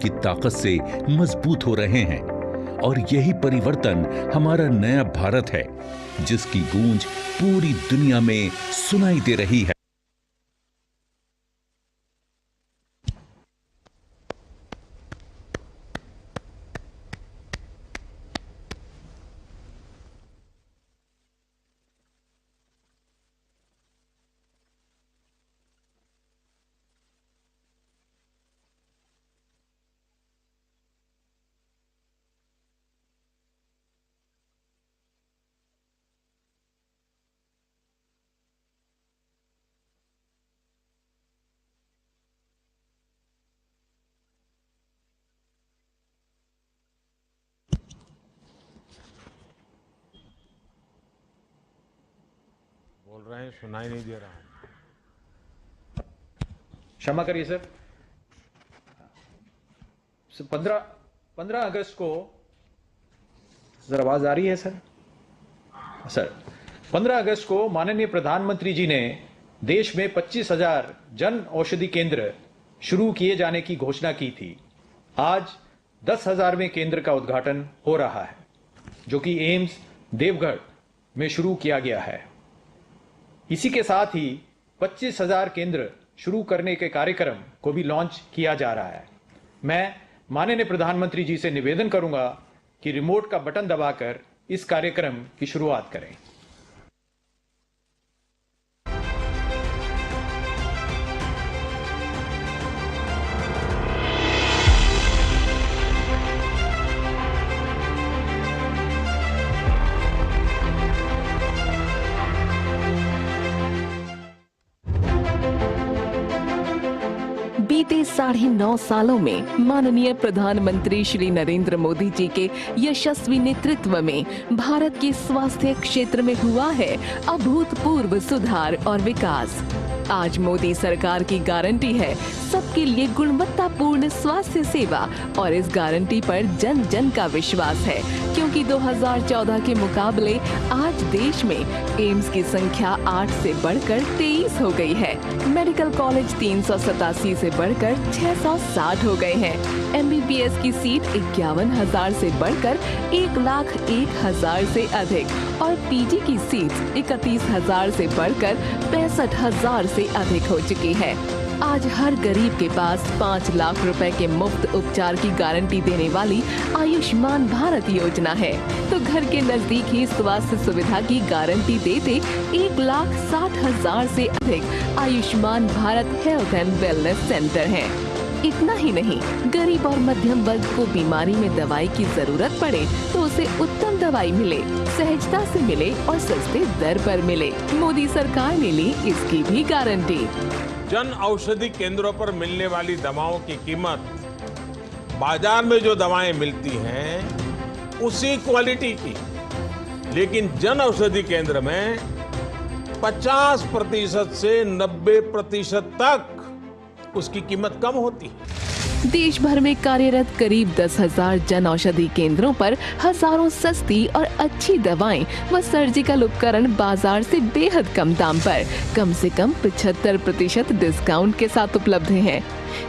की ताकत से मजबूत हो रहे हैं और यही परिवर्तन हमारा नया भारत है, जिसकी गूंज पूरी दुनिया में सुनाई दे रही है। बोल रहे हैं, सुनाई नहीं दे रहा हूं। क्षमा करिए सर। 15 अगस्त को सर आवाज आ रही है सर? सर 15 अगस्त को माननीय प्रधानमंत्री जी ने देश में 25,000 जन औषधि केंद्र शुरू किए जाने की घोषणा की थी। आज 10,000वें केंद्र का उद्घाटन हो रहा है, जो कि एम्स देवघर में शुरू किया गया है। इसी के साथ ही 25,000 केंद्र शुरू करने के कार्यक्रम को भी लॉन्च किया जा रहा है। मैं माननीय प्रधानमंत्री जी से निवेदन करूंगा कि रिमोट का बटन दबाकर इस कार्यक्रम की शुरुआत करें। बीते 9.5 सालों में माननीय प्रधानमंत्री श्री नरेंद्र मोदी जी के यशस्वी नेतृत्व में भारत के स्वास्थ्य क्षेत्र में हुआ है अभूतपूर्व सुधार और विकास। आज मोदी सरकार की गारंटी है सबके लिए गुणवत्तापूर्ण स्वास्थ्य सेवा और इस गारंटी पर जन जन का विश्वास है, क्योंकि 2014 के मुकाबले आज देश में एम्स की संख्या 8 से बढ़कर 23 हो गई है। मेडिकल कॉलेज 387 से बढ़कर 660 हो गए हैं। MBBS की सीट 51,000 से बढ़कर 1,01,000 से अधिक और PG की सीट 31,000 से बढ़कर 65,000 से अधिक हो चुकी है। आज हर गरीब के पास 5 लाख रुपए के मुफ्त उपचार की गारंटी देने वाली आयुष्मान भारत योजना है, तो घर के नजदीक ही स्वास्थ्य सुविधा की गारंटी देते 1,60,000 से अधिक Ayushman Bharat health and wellness centre हैं। इतना ही नहीं, गरीब और मध्यम वर्ग को बीमारी में दवाई की जरूरत पड़े तो उसे उत्तम दवाई मिले, सहजता से मिले और सस्ते दर पर मिले। मोदी सरकार ने ली इसकी भी गारंटी। जन औषधि केंद्रों पर मिलने वाली दवाओं की कीमत बाजार में जो दवाएं मिलती हैं उसी क्वालिटी की, लेकिन जन औषधि केंद्र में 50% से 90% तक उसकी कीमत कम होती है। देश भर में कार्यरत करीब 10,000 जन औषधि केंद्रों पर हजारों सस्ती और अच्छी दवाएं व सर्जिकल उपकरण बाजार से बेहद कम दाम पर कम से कम 75% डिस्काउंट के साथ उपलब्ध हैं।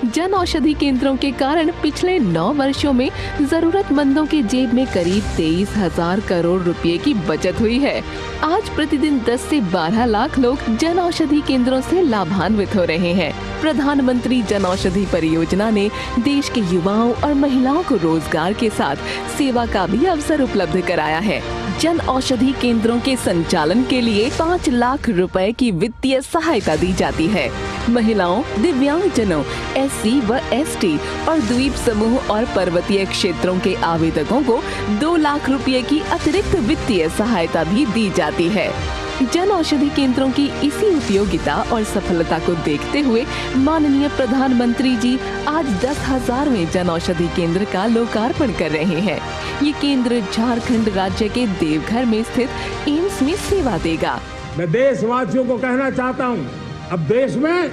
जन औषधि केंद्रों के कारण पिछले 9 वर्षों में जरूरतमंदों के जेब में करीब 23,000 करोड़ रुपए की बचत हुई है। आज प्रतिदिन 10 से 12 लाख लोग जन औषधि केंद्रों से लाभान्वित हो रहे हैं। प्रधानमंत्री जन औषधि परियोजना ने देश के युवाओं और महिलाओं को रोजगार के साथ सेवा का भी अवसर उपलब्ध कराया है। जन औषधि केंद्रों के संचालन के लिए 5 लाख रुपए की वित्तीय सहायता दी जाती है। महिलाओं, दिव्यांगजनों, SC व ST और द्वीप समूह और पर्वतीय क्षेत्रों के आवेदकों को 2 लाख रुपए की अतिरिक्त वित्तीय सहायता भी दी जाती है। जन औषधि केंद्रों की इसी उपयोगिता और सफलता को देखते हुए माननीय प्रधानमंत्री जी आज 10,000वें जन औषधि केंद्र का लोकार्पण कर रहे हैं। ये केंद्र झारखंड राज्य के देवघर में स्थित एम्स में सेवा देगा। मैं देशवासियों को कहना चाहता हूँ, अब देश में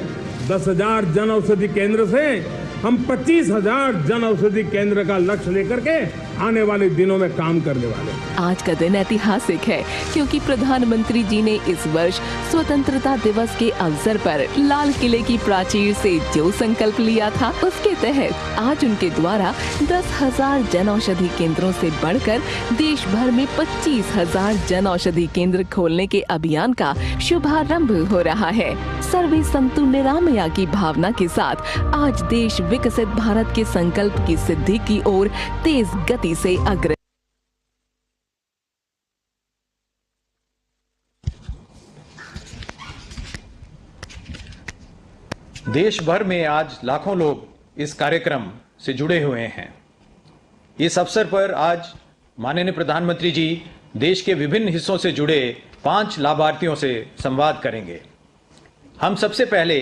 10,000 जन औषधि केंद्र से हम 25,000 जन औषधि केंद्र का लक्ष्य लेकर के आने वाले दिनों में काम करने वाले हैं। आज का दिन ऐतिहासिक है क्योंकि प्रधानमंत्री जी ने इस वर्ष स्वतंत्रता दिवस के अवसर पर लाल किले की प्राचीर से जो संकल्प लिया था, उसके तहत आज उनके द्वारा 10,000 जन औषधि केंद्रों से बढ़कर देश भर में 25,000 जन औषधि केंद्र खोलने के अभियान का शुभारंभ हो रहा है। सर्वे संतु निरामया की भावना के साथ आज देश विकसित भारत के संकल्प की सिद्धि की ओर तेज गति से अग्रसर। देश भर में आज लाखों लोग इस कार्यक्रम से जुड़े हुए हैं। इस अवसर पर आज माननीय प्रधानमंत्री जी देश के विभिन्न हिस्सों से जुड़े 5 लाभार्थियों से संवाद करेंगे। हम सबसे पहले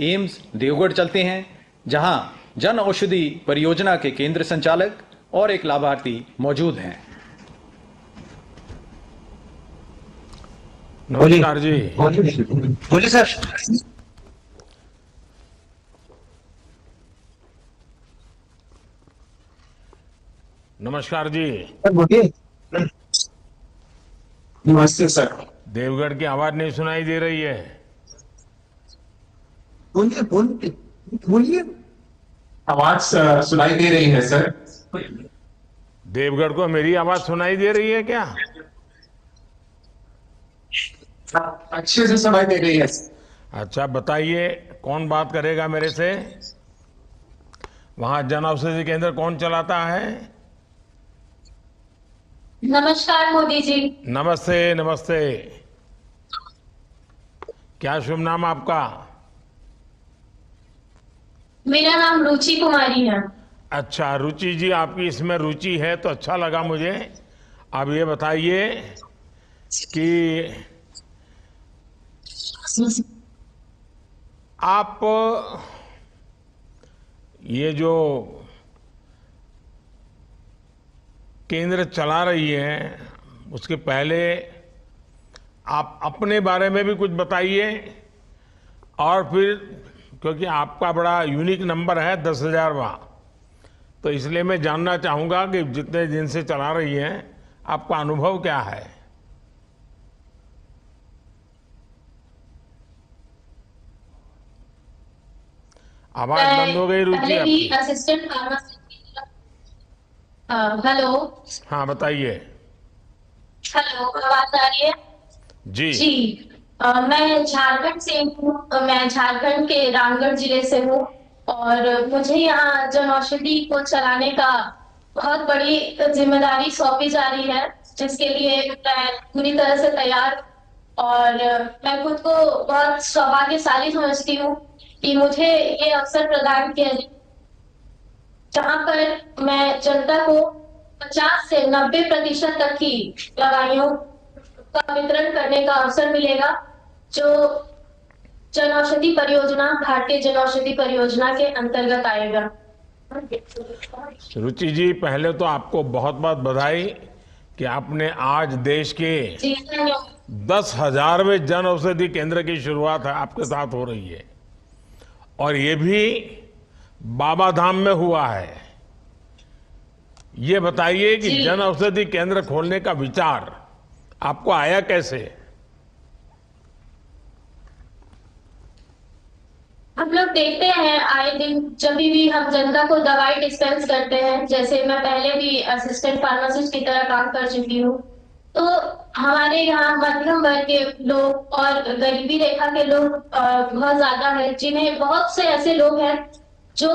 एम्स देवगढ़ चलते हैं, जहां जन औषधि परियोजना के केंद्र संचालक और एक लाभार्थी मौजूद हैं। नमस्कार जी। बोलिए सर। नमस्कार जी। बोलिए। नमस्ते सर। देवगढ़ की आवाज नहीं सुनाई दे रही है। बोलिए बोलिए बोलिए। आवाज सुनाई दे रही है सर। देवगढ़ को मेरी आवाज सुनाई दे रही है क्या? अच्छे से सुनाई दे रही है। अच्छा, बताइए कौन बात करेगा मेरे से? वहां जन औषधि केंद्र कौन चलाता है? नमस्कार मोदी जी। नमस्ते नमस्ते। क्या शुभ नाम आपका? मेरा नाम रुचि कुमारी है। अच्छा रुचि जी, आपकी इसमें रुचि है तो अच्छा लगा मुझे। अब ये बताइए कि आप ये जो केंद्र चला रही है, उसके पहले आप अपने बारे में भी कुछ बताइए, और फिर क्योंकि आपका बड़ा यूनिक नंबर है 10,000वां, तो इसलिए मैं जानना चाहूंगा कि जितने दिन से चला रही हैं आपका अनुभव क्या है? आवाज बंद हो गई रुचि पहले भी आपकी। Assistant pharmacist. हेलो। हाँ बताइए। हेलो, आवाज आ रही है? जी जी। मैं झारखंड से हूँ। मैं झारखंड के रामगढ़ जिले से हूँ और मुझे यहाँ जन औषधि को चलाने का बहुत बड़ी जिम्मेदारी सौंपी जा रही है, जिसके लिए मैं पूरी तरह से तैयार, और मैं खुद को बहुत सौभाग्यशाली समझती हूँ कि मुझे ये अवसर प्रदान किया है, जहाँ पर मैं जनता को 50 से 90% तक की दवाइयों का वितरण करने का अवसर मिलेगा, जो जन औषधि परियोजना, भारतीय जन औषधि परियोजना के अंतर्गत आएगा। रुचि जी, पहले तो आपको बहुत बहुत बधाई कि आपने आज देश के 10,000वें जन औषधि केंद्र की शुरुआत है आपके साथ हो रही है, और ये भी बाबा धाम में हुआ है। ये बताइए कि जन औषधि केंद्र खोलने का विचार आपको आया कैसे? हम लोग देखते हैं आए दिन, जब भी हम जनता को दवाई डिस्पेंस करते हैं, जैसे मैं पहले भी असिस्टेंट फार्मासिस्ट की तरह काम कर चुकी हूँ, तो हमारे यहाँ मध्यम वर्ग के लोग और गरीबी रेखा के लोग बहुत ज्यादा है, जिन्हें बहुत से ऐसे लोग हैं जो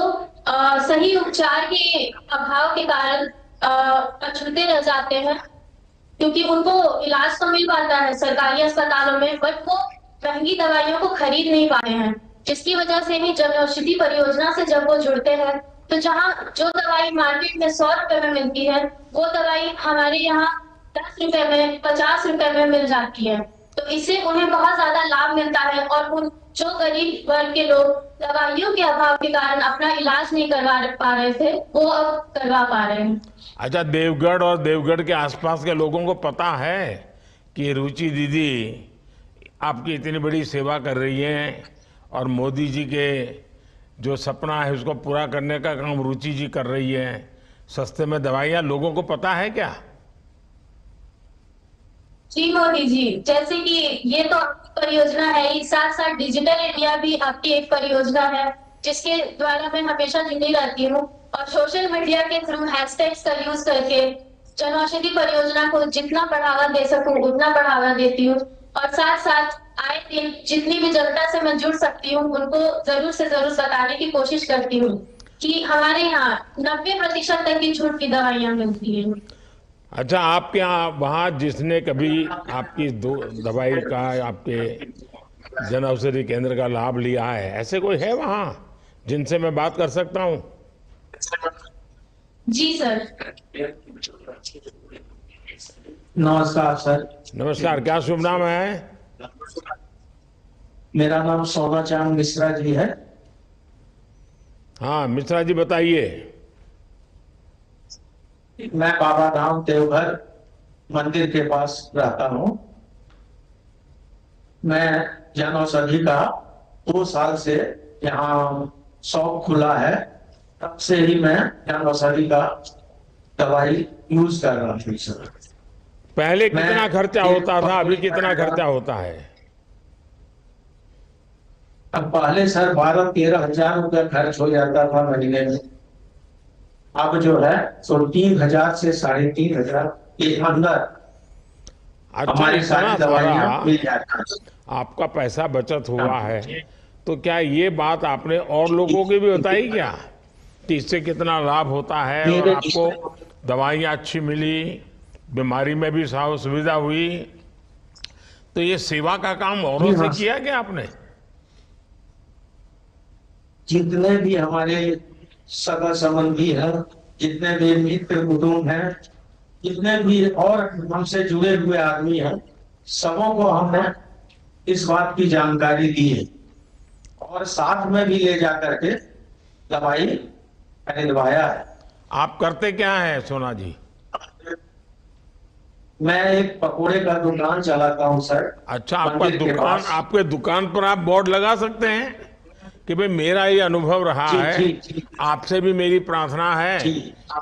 सही उपचार के अभाव के कारण अछूते रह जाते हैं, क्योंकि उनको इलाज तो मिल पाता है सरकारी अस्पतालों में, बट वो महंगी दवाइयों को खरीद नहीं पाते हैं, जिसकी वजह से ही जन औषधि परियोजना से जब वो जुड़ते हैं, तो जहाँ जो दवाई मार्केट में 100 रुपए में मिलती है, वो दवाई हमारे यहाँ 10 रुपए में, 50 रुपए में मिल जाती है। तो इससे उन्हें बहुत ज्यादा लाभ मिलता है, और उन जो गरीब वर्ग के लोग दवाइयों के अभाव के कारण अपना इलाज नहीं करवा पा रहे थे, वो अब करवा पा रहे हैं। अच्छा, देवगढ़ और देवगढ़ के आसपास के लोगों को पता है कि रुचि दीदी आपकी इतनी बड़ी सेवा कर रही हैं, और मोदी जी के जो सपना है उसको पूरा करने का काम रुचि जी कर रही है? सस्ते में दवाइयाँ लोगों को पता है क्या? जी मोदी जी, जैसे कि ये तो आपकी परियोजना है ही, साथ साथ डिजिटल इंडिया भी आपकी एक परियोजना है जिसके द्वारा मैं हमेशा जुड़ी रहती हूँ और सोशल मीडिया के थ्रू हैशटैग्स का यूज करके जन औषधि परियोजना को जितना बढ़ावा दे सकूं उतना बढ़ावा देती हूँ और साथ साथ आए दिन जितनी भी जनता से मैं जुड़ सकती हूँ उनको जरूर से जरूर बताने की कोशिश करती हूँ कि हमारे यहाँ 90% तक की छूट की दवाइयाँ मिलती हैं। अच्छा, आपके यहाँ वहाँ जिसने कभी आपकी दवाई का, आपके जन औषधि केंद्र का लाभ लिया है, ऐसे कोई है वहाँ जिनसे मैं बात कर सकता हूँ? जी सर। नमस्कार सर। नमस्कार, क्या शुभ नाम है? मेरा नाम सोना चांद मिश्रा जी है। हाँ मिश्रा जी, बताइए। मैं बाबा धाम देवघर मंदिर के पास रहता हूँ। मैं जन औषधि का 2 साल से यहाँ शॉप खुला है, तब से ही मैं जन औषधि का दवाई यूज कर रहा हूँ सर। पहले कितना खर्चा होता था, अभी कितना खर्चा होता है? अब पहले सर 12-13 हजार रुपया खर्च हो जाता था महीने में। अब जो है तो 3,000 से 3,500 के अंदर अच्छा, हमारी सारी इतना दवाइयाँ सारा मिल जाती हैं। आपका पैसा बचत हुआ है, तो क्या ये बात आपने और लोगों को भी बताई क्या कि इससे कितना लाभ होता है और आपको दवाइयाँ अच्छी मिली, बीमारी में भी सुविधा हुई? तो ये सेवा का काम औरों से किया क्या आपने? जितने भी हमारे सगा संबंधी हैं, जितने भी मित्र कुटुंब हैं, जितने भी और हमसे जुड़े हुए आदमी हैं, सबों को हमने इस बात की जानकारी दी है और साथ में भी ले जाकर के दवाई खरीदवाया है। आप करते क्या है सोना जी? मैं एक पकोड़े का दुकान चलाता हूं सर। अच्छा, आपका मंदिर के दुकान, पास। आपके दुकान पर आप बोर्ड लगा सकते हैं कि भाई मेरा ये अनुभव रहा जी, है, जी, जी। आपसे भी मेरी प्रार्थना है जी।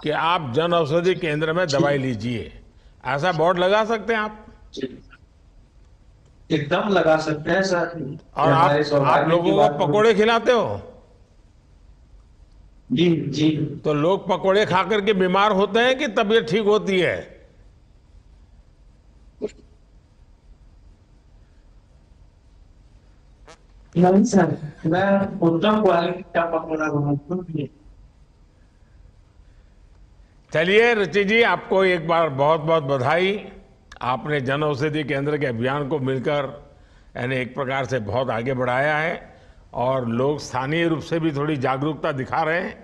कि आप जन औषधि केंद्र में दवाई लीजिए, ऐसा बोर्ड लगा सकते हैं आप? एकदम लगा सकते हैं सर। और आप लोगों को पकोड़े खिलाते हो? जी जी। तो लोग पकोड़े खा करके बीमार होते हैं कि तबीयत ठीक होती है? नहीं सर, मैं उत्तम क्वालिटी का पकौड़ा बनाता हूँ। चलिए रुचि जी, आपको एक बार बहुत बहुत बधाई। आपने जन औषधि केंद्र के अभियान को मिलकर यानी एक प्रकार से बहुत आगे बढ़ाया है और लोग स्थानीय रूप से भी थोड़ी जागरूकता दिखा रहे हैं,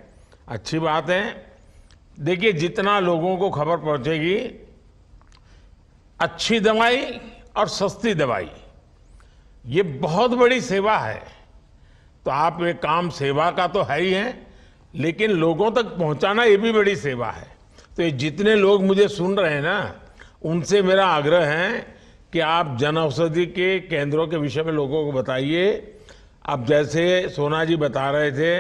अच्छी बात है। देखिए, जितना लोगों को खबर पहुंचेगी, अच्छी दवाई और सस्ती दवाई, ये बहुत बड़ी सेवा है। तो आप एक काम सेवा का तो है ही है, लेकिन लोगों तक पहुंचाना ये भी बड़ी सेवा है। तो ये जितने लोग मुझे सुन रहे हैं ना, उनसे मेरा आग्रह है कि आप जन औषधि के केंद्रों के विषय में लोगों को बताइए। अब जैसे सोना जी बता रहे थे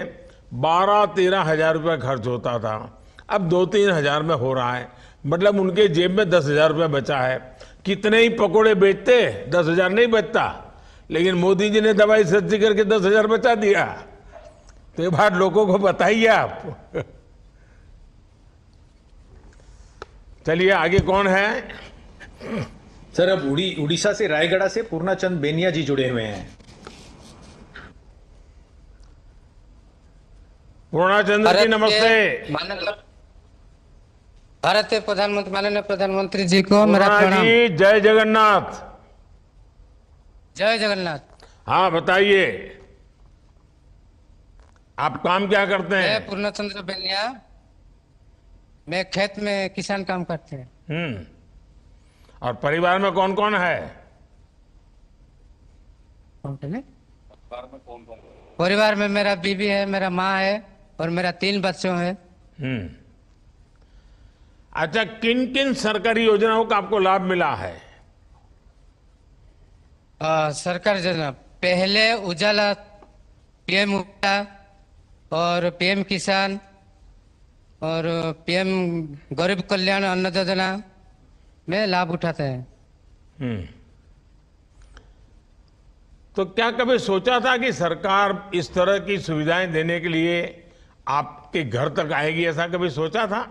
12-13 हजार रुपया खर्च होता था, अब 2-3 हजार में हो रहा है, मतलब उनके जेब में 10,000 रुपया बचा है। कितने ही पकोड़े बेचते, 10,000 नहीं बचता, लेकिन मोदी जी ने दवाई सस्ती करके 10,000 बचा दिया। तो ये बात लोगों को बताइए आप। चलिए आगे कौन है? सर, अब उड़ीसा से रायगढ़ से पूर्णाचंद बेनिया जी जुड़े हुए हैं। पूर्णाचंद जी नमस्ते। भारत के प्रधानमंत्री, माननीय प्रधानमंत्री जी को मेरा प्रणाम। जी जय जगन्नाथ। जय जगन्नाथ। हाँ बताइए, आप काम क्या करते हैं? मैं पूर्णचंद्र बेनिया, मैं खेत में किसान काम करते हैं। और परिवार में कौन कौन है? परिवार में मेरा बीवी है, मेरा माँ है और मेरा 3 बच्चों है। अच्छा, किन किन सरकारी योजनाओं का आपको लाभ मिला है? सरकार योजना पहले उजाला, पीएम उजाला और पीएम किसान और पीएम गरीब कल्याण अन्न योजना में लाभ उठाते हैं। तो क्या कभी सोचा था कि सरकार इस तरह की सुविधाएं देने के लिए आपके घर तक आएगी, ऐसा कभी सोचा था?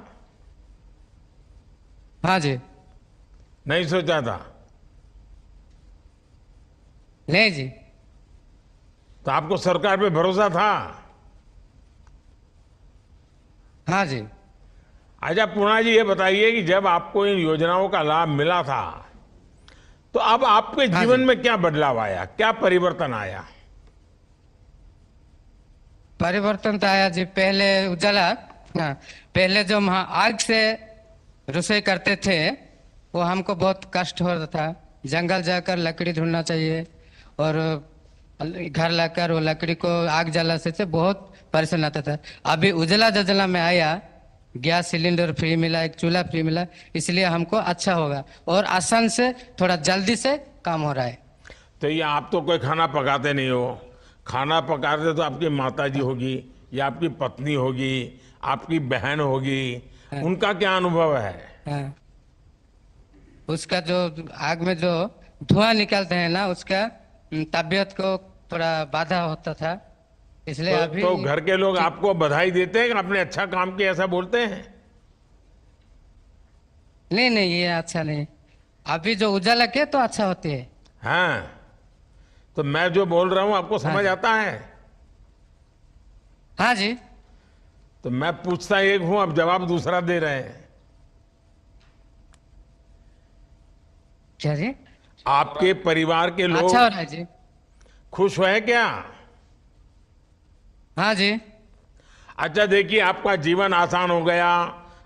हाँ जी। नहीं सोचा था? नहीं जी। तो आपको सरकार पे भरोसा था? हाँ जी। अच्छा पूर्णा जी, ये बताइए कि जब आपको इन योजनाओं का लाभ मिला था तो अब आपके जीवन में क्या बदलाव आया, क्या परिवर्तन आया? परिवर्तन तो आया जी। पहले उजाला, पहले जो हम आग से रसोई करते थे वो हमको बहुत कष्ट होता था। जंगल जाकर लकड़ी ढूंढना चाहिए और घर लाकर वो लकड़ी को आग जलाने से बहुत परेशान आता था। अभी उजाला योजना में आया, गैस सिलेंडर फ्री मिला, एक चूल्हा फ्री मिला, इसलिए हमको अच्छा होगा और आसान से थोड़ा जल्दी से काम हो रहा है। तो ये आप तो कोई खाना पकाते नहीं हो, खाना पकाते तो आपकी माताजी होगी या आपकी पत्नी होगी, आपकी बहन होगी, उनका क्या अनुभव है? हाँ। उसका जो आग में जो धुआं निकलते हैं ना, उसका तबीयत को थोड़ा बाधा होता था, इसलिए अभी तो घर के लोग आपको बधाई देते हैं कि आपने अच्छा काम किया, ऐसा बोलते हैं? नहीं नहीं, ये अच्छा नहीं। अभी जो उजाला के तो अच्छा होती है। हाँ, तो मैं जो बोल रहा हूं आपको समझ आता है? हाँ जी। तो मैं पूछता एक हूं, अब जवाब दूसरा दे रहे हैं। क्या जी? आपके परिवार के लोग अच्छा हो रहा है जी। खुश है क्या? हाँ जी। अच्छा देखिए, आपका जीवन आसान हो गया,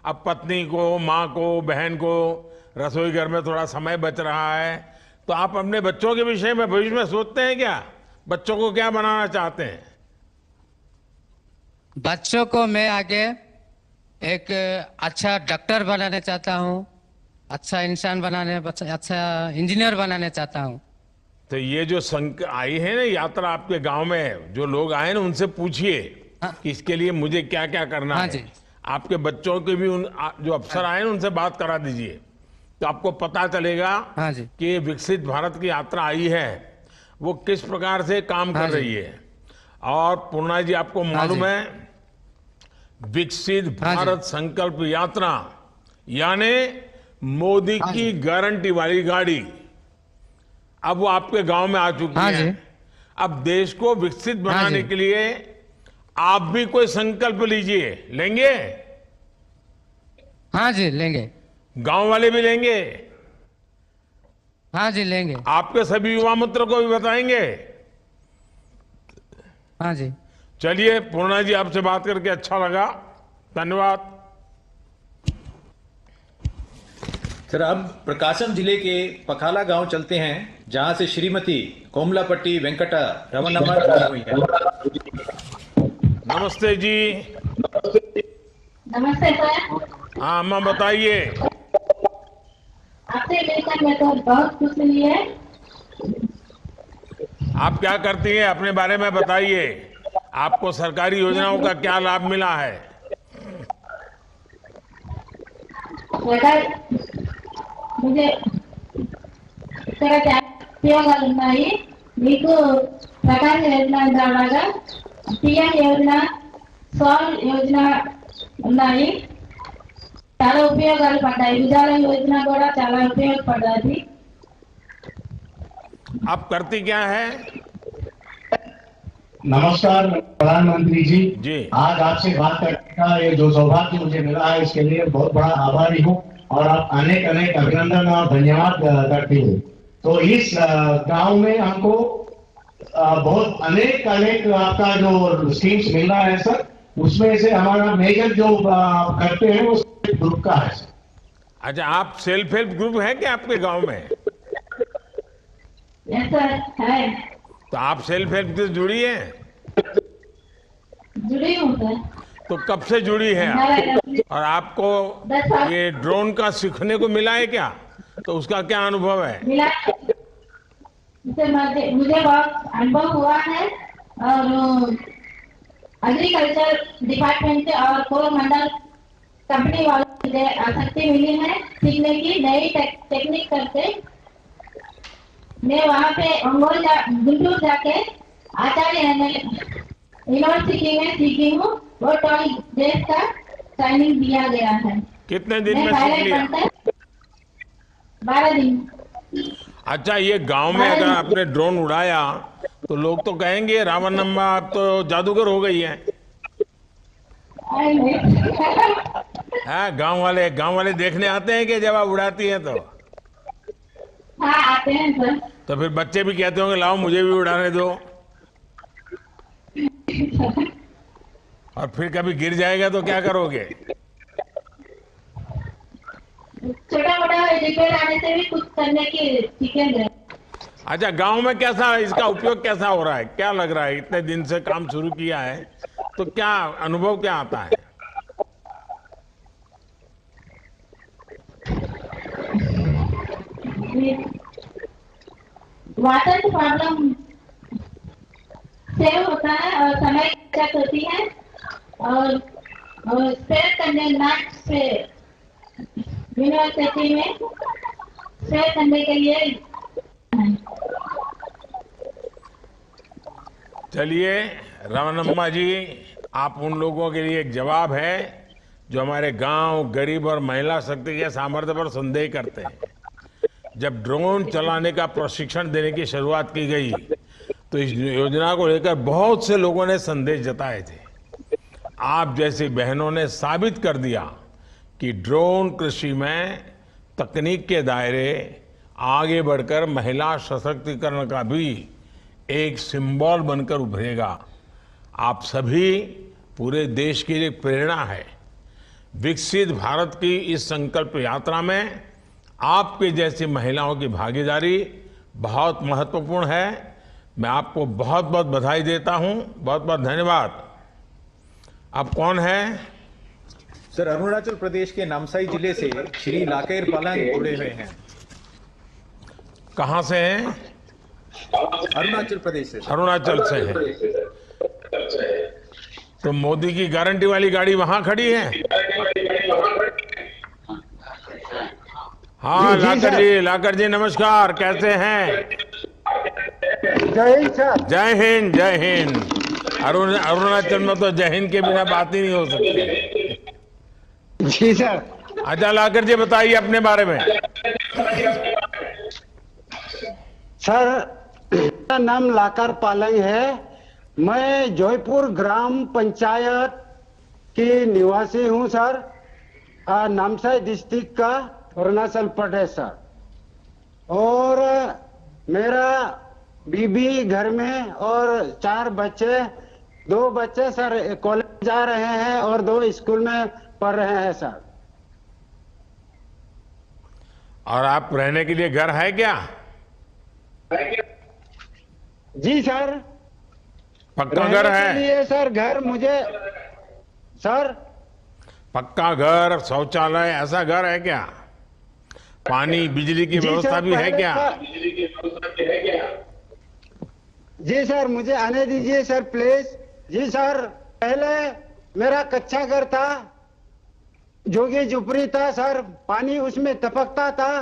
अब पत्नी को, माँ को, बहन को रसोई घर में थोड़ा समय बच रहा है, तो आप अपने बच्चों के विषय में भविष्य में सोचते हैं क्या? बच्चों को क्या बनाना चाहते हैं? बच्चों को मैं आगे एक अच्छा डॉक्टर बनाने चाहता हूँ, अच्छा इंसान बनाने, अच्छा इंजीनियर बनाने चाहता हूँ। तो ये जो आई है ना यात्रा आपके गांव में, जो लोग आए ना उनसे पूछिए कि इसके लिए मुझे क्या क्या करना है। जी। आपके बच्चों के भी जो अफसर आए ना उनसे बात करा दीजिए, तो आपको पता चलेगा कि विकसित भारत की यात्रा आई है वो किस प्रकार से काम कर रही है। और पूर्णा जी, आपको मालूम है विकसित भारत संकल्प यात्रा यानी मोदी की गारंटी वाली गाड़ी अब वो आपके गांव में आ चुकी है। अब देश को विकसित बनाने के लिए आप भी कोई संकल्प लीजिए। लेंगे? हाँ जी लेंगे। गांव वाले भी लेंगे? हाँ जी लेंगे। आपके सभी युवा मित्र को भी बताएंगे? हाँ जी। चलिए पूर्णा जी, आपसे बात करके अच्छा लगा, धन्यवाद। सर, अब प्रकाशम जिले के पखाला गांव चलते हैं, जहां से श्रीमती कोमलापट्टी वेंकटा रमनम्मा जुड़ी हुई है। नमस्ते जी। नमस्ते सर। हाँ अम्मा बताइए। आपसे मिलकर मैं तो बहुत खुश हुई है। आप क्या करती हैं, अपने बारे में बताइए। आपको सरकारी योजनाओं का क्या लाभ मिला है? मुझे ఉపయోగాలు ఉన్నాయి మీకు ప్రకాశ యోజన ద్వారా పిఎం యోజన సౌర్ యోజన ఉన్నాయి చాలా ఉపయోగాలు పడ్డాయి ఉజాల యోజన కూడా చాలా ఉపయోగపడ్డది आप करती क्या है? नमस्कार प्रधानमंत्री जी। आज आपसे बात करने का ये जो सौभाग्य मुझे मिला है इसके लिए बहुत बड़ा आभारी हूँ और आप अनेक अनेक अभिनंदन और धन्यवाद करती हूँ। तो इस गांव में हमको बहुत अनेक आपका जो स्कीम्स मिल रहा है सर, उसमें से हमारा मेजर जो करते हैं वो ग्रुप का है सर। अच्छा, आप सेल्फ हेल्प ग्रुप है क्या आपके गांव में? है। तो आप सेल्फ हेल्प से जुड़ी हैं? जुड़ी हूँ सर। तो कब से जुड़ी है आप? और आपको ये ड्रोन का सीखने को मिला है क्या? तो उसका क्या अनुभव है? मिला है। मुझे बहुत अनुभव हुआ है और एग्रीकल्चर डिपार्टमेंट से और कोरोमंडल कंपनी वालों से आसक्ति मिली है सीखने की नई टेक्निक करके। मैं वहाँ पे गुंटूर जाके आचार्य यूनिवर्सिटी में सीखी हूँ। वो टॉय देश का ट्रेनिंग दिया गया है। कितने दिन में सीख लिया? 12 दिन। अच्छा, ये गांव में अगर आपने ड्रोन उड़ाया तो लोग तो कहेंगे रावणम्मा आप तो जादूगर हो गई है। हाँ, गांव वाले देखने आते हैं कि जब आप उड़ाती हैं तो? हाँ, आते हैं सर। तो फिर बच्चे भी कहते होंगे लाओ मुझे भी उड़ाने दो। और फिर कभी गिर जाएगा तो क्या करोगे? छोटा मोटा रिपेयर आने से भी कुछ करने की सीखेंगे। अच्छा, गांव में कैसा इसका उपयोग कैसा हो रहा है? क्या लग रहा है? इतने दिन से काम शुरू किया है तो क्या अनुभव क्या आता है? वाटर प्रॉब्लम सेव होता है और समय की बचत होती है और स्पेयर करने नाट से यूनिवर्सिटी में स्पेयर करने के लिए। चलिए रावणम्मा जी, आप उन लोगों के लिए एक जवाब है जो हमारे गांव, गरीब और महिला शक्ति के सामर्थ्य पर संदेह करते हैं। जब ड्रोन चलाने का प्रशिक्षण देने की शुरुआत की गई तो इस योजना को लेकर बहुत से लोगों ने संदेह जताए थे। आप जैसी बहनों ने साबित कर दिया कि ड्रोन कृषि में तकनीक के दायरे आगे बढ़कर महिला सशक्तिकरण का भी एक सिंबल बनकर उभरेगा। आप सभी पूरे देश की एक प्रेरणा है। विकसित भारत की इस संकल्प यात्रा में आपके जैसी महिलाओं की भागीदारी बहुत महत्वपूर्ण है। मैं आपको बहुत बहुत बधाई देता हूं। बहुत बहुत धन्यवाद। अब कौन है? सर, अरुणाचल प्रदेश के नामसाई जिले से श्री लाकेर पालंग जुड़े हुए हैं। कहां से हैं? अरुणाचल प्रदेश से। अरुणाचल से है। तो मोदी की गारंटी वाली गाड़ी वहां खड़ी है? हाँ, लाकर जी नमस्कार, कैसे हैं? जय हिंद सर। जय हिंद, जय हिंद। अरुणाचल में तो जय हिंद के बिना बात ही नहीं हो सकती। जी सर। अच्छा लाकर जी, बताइए अपने बारे में। सर, मेरा नाम लाकर पालंग है। मैं जयपुर ग्राम पंचायत की निवासी हूं सर, नामसाई डिस्ट्रिक्ट का, अरुणाचल प्रदेश सर। और मेरा बीबी घर में और 4 बच्चे, 2 बच्चे सर कॉलेज जा रहे हैं और 2 स्कूल में पढ़ रहे हैं सर। और आप रहने के लिए घर है क्या? जी सर। पक्का घर है? लिए सर घर मुझे सर। पक्का घर, शौचालय, ऐसा घर है क्या? पानी बिजली की व्यवस्था भी है क्या? जी सर, मुझे आने दीजिए सर प्लीज। जी सर, पहले मेरा कच्चा घर था, जोगी झुपड़ी था सर, पानी उसमें टपकता था।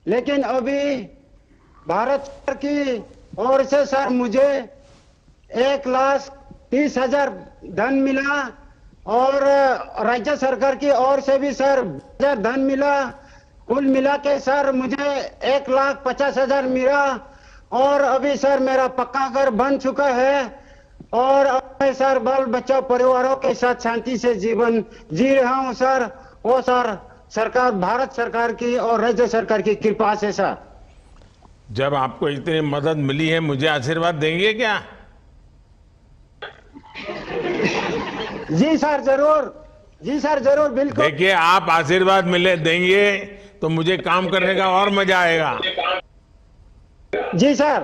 लेकिन अभी भारत सरकार की ओर से सर मुझे 1,30,000 धन मिला और राज्य सरकार की ओर से भी सर धन मिला। कुल मिला के सर मुझे 1,50,000 मिला। और अभी सर मेरा पक्का घर बन चुका है और अब मैं सर बाल बच्चा परिवारों के साथ शांति से जीवन जी रहा हूं सर। वो सर सरकार, भारत सरकार की और राज्य सरकार की कृपा से सर। जब आपको इतनी मदद मिली है, मुझे आशीर्वाद देंगे क्या? जी सर जरूर, जी सर जरूर, बिल्कुल। देखिए, आप आशीर्वाद मिले देंगे तो मुझे काम करने का और मजा आएगा। जी सर।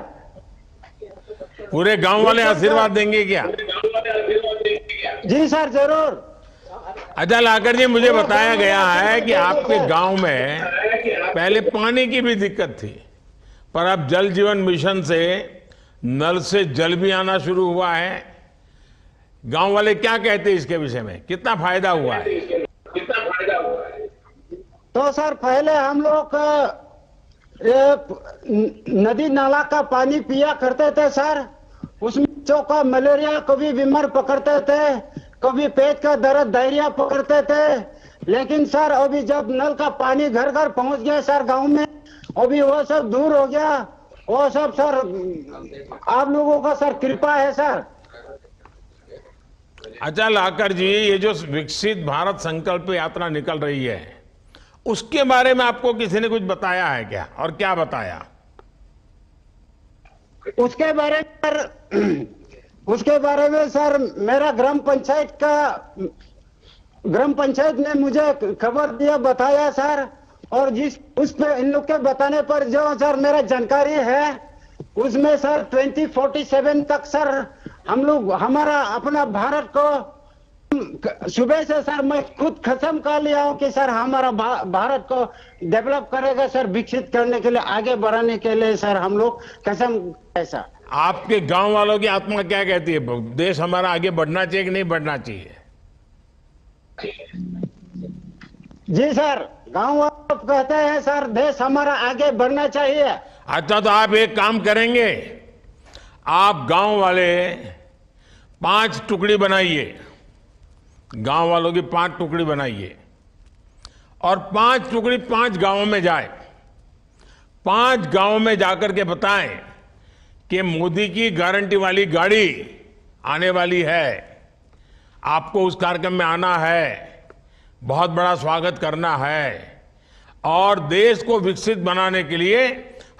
पूरे गांव वाले आशीर्वाद देंगे क्या? जी सर जरूर। अच्छा लाकर जी, मुझे बताया गया है कि आपके गांव में पहले पानी की भी दिक्कत थी, पर अब जल जीवन मिशन से नल से जल भी आना शुरू हुआ है। गांव वाले क्या कहते हैं इसके विषय में? कितना फायदा हुआ है? तो सर पहले हम लोग नदी नाला का पानी पिया करते थे सर, उसमें बच्चों का मलेरिया कभी बीमार पकड़ते थे, कभी पेट का दर्द डायरिया पकड़ते थे। लेकिन सर अभी जब नल का पानी घर घर पहुंच गया सर गांव में, अभी वो सब दूर हो गया। वो सब सर आप लोगों का सर कृपा है सर। अच्छा लाकर जी, ये जो विकसित भारत संकल्प यात्रा निकल रही है, उसके बारे में आपको किसी ने कुछ बताया है क्या, और क्या बताया? उसके बारे में सर मेरा ग्राम पंचायत ने मुझे खबर दिया, बताया सर। और जिस उस पे इन लोग के बताने पर जो सर मेरा जानकारी है, उसमें सर 2047 तक सर हम लोग हमारा अपना भारत को सुबह से सर मैं खुद कसम खा लिया हूं कि सर हमारा भारत को डेवलप करेगा सर, विकसित करने के लिए, आगे बढ़ाने के लिए सर हम लोग कसम है सर। आपके गांव वालों की आत्मा क्या कहती है? देश हमारा आगे बढ़ना चाहिए कि नहीं बढ़ना चाहिए? जी सर, गांव वाले कहते हैं सर देश हमारा आगे बढ़ना चाहिए। अच्छा, तो आप एक काम करेंगे, आप गांव वाले 5 टुकड़ी बनाइए, गांव वालों की 5 टुकड़ी बनाइए, और 5 टुकड़ी 5 गांवों में जाए, 5 गांवों में जाकर के बताएं कि मोदी की गारंटी वाली गाड़ी आने वाली है, आपको उस कार्यक्रम में आना है, बहुत बड़ा स्वागत करना है, और देश को विकसित बनाने के लिए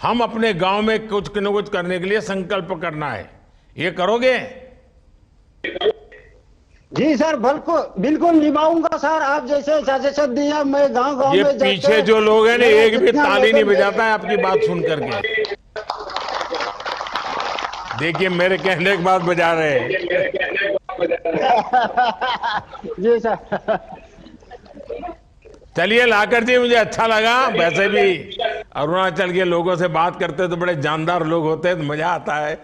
हम अपने गांव में कुछ न कुछ करने के लिए संकल्प करना है। ये करोगे? जी सर, बिल्कुल निभाऊंगा सर। आप जैसे सजेशन दिया मैं गांव ये में पीछे जो लोग हैं ना, एक भी ताली नहीं बजाता है आपकी बात सुन करके। देखिए मेरे कहने के बाद बजा रहे हैं। जी सर। चलिए लाकर जी, मुझे अच्छा लगा। वैसे भी अरुणाचल के लोगों से बात करते तो बड़े जानदार लोग होते हैं, तो मजा आता है।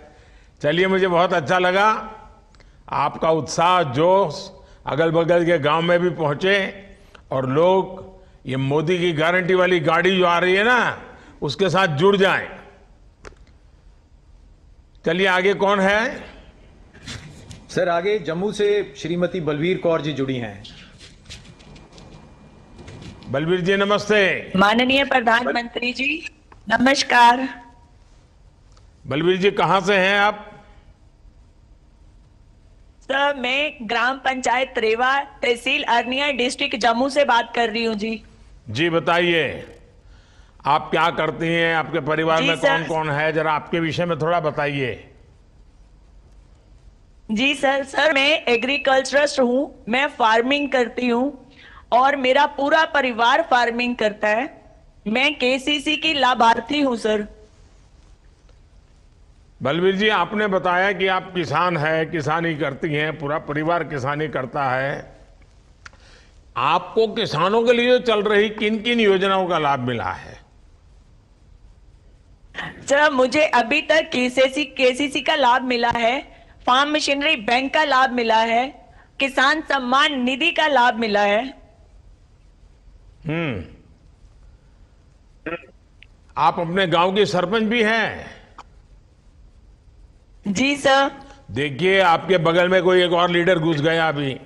चलिए, मुझे बहुत अच्छा लगा आपका उत्साह, जोश अगल बगल के गांव में भी पहुंचे, और लोग ये मोदी की गारंटी वाली गाड़ी जो आ रही है ना, उसके साथ जुड़ जाएं। चलिए आगे कौन है? सर आगे जम्मू से श्रीमती बलवीर कौर जी जुड़ी हैं। बलवीर जी नमस्ते। माननीय प्रधानमंत्री जी नमस्कार। बलवीर जी कहां से हैं आप? सर मैं ग्राम पंचायत त्रेवा, तहसील अरनिया, डिस्ट्रिक्ट जम्मू से बात कर रही हूँ जी। जी बताइए, आप क्या करती हैं, आपके परिवार में कौन कौन है, जरा आपके विषय में थोड़ा बताइए। जी सर मैं एग्रीकल्चरिस्ट हूँ, मैं फार्मिंग करती हूँ और मेरा पूरा परिवार फार्मिंग करता है। मैं केसीसी की लाभार्थी हूँ सर। बलवीर जी, आपने बताया कि आप किसान हैं, किसानी करती हैं, पूरा परिवार किसानी करता है। आपको किसानों के लिए चल रही किन किन योजनाओं का लाभ मिला है? सर मुझे अभी तक केसीसी का लाभ मिला है, फार्म मशीनरी बैंक का लाभ मिला है, किसान सम्मान निधि का लाभ मिला है। आप अपने गांव के सरपंच भी हैं? जी सर। देखिए आपके बगल में कोई एक और लीडर घुस गया अभी,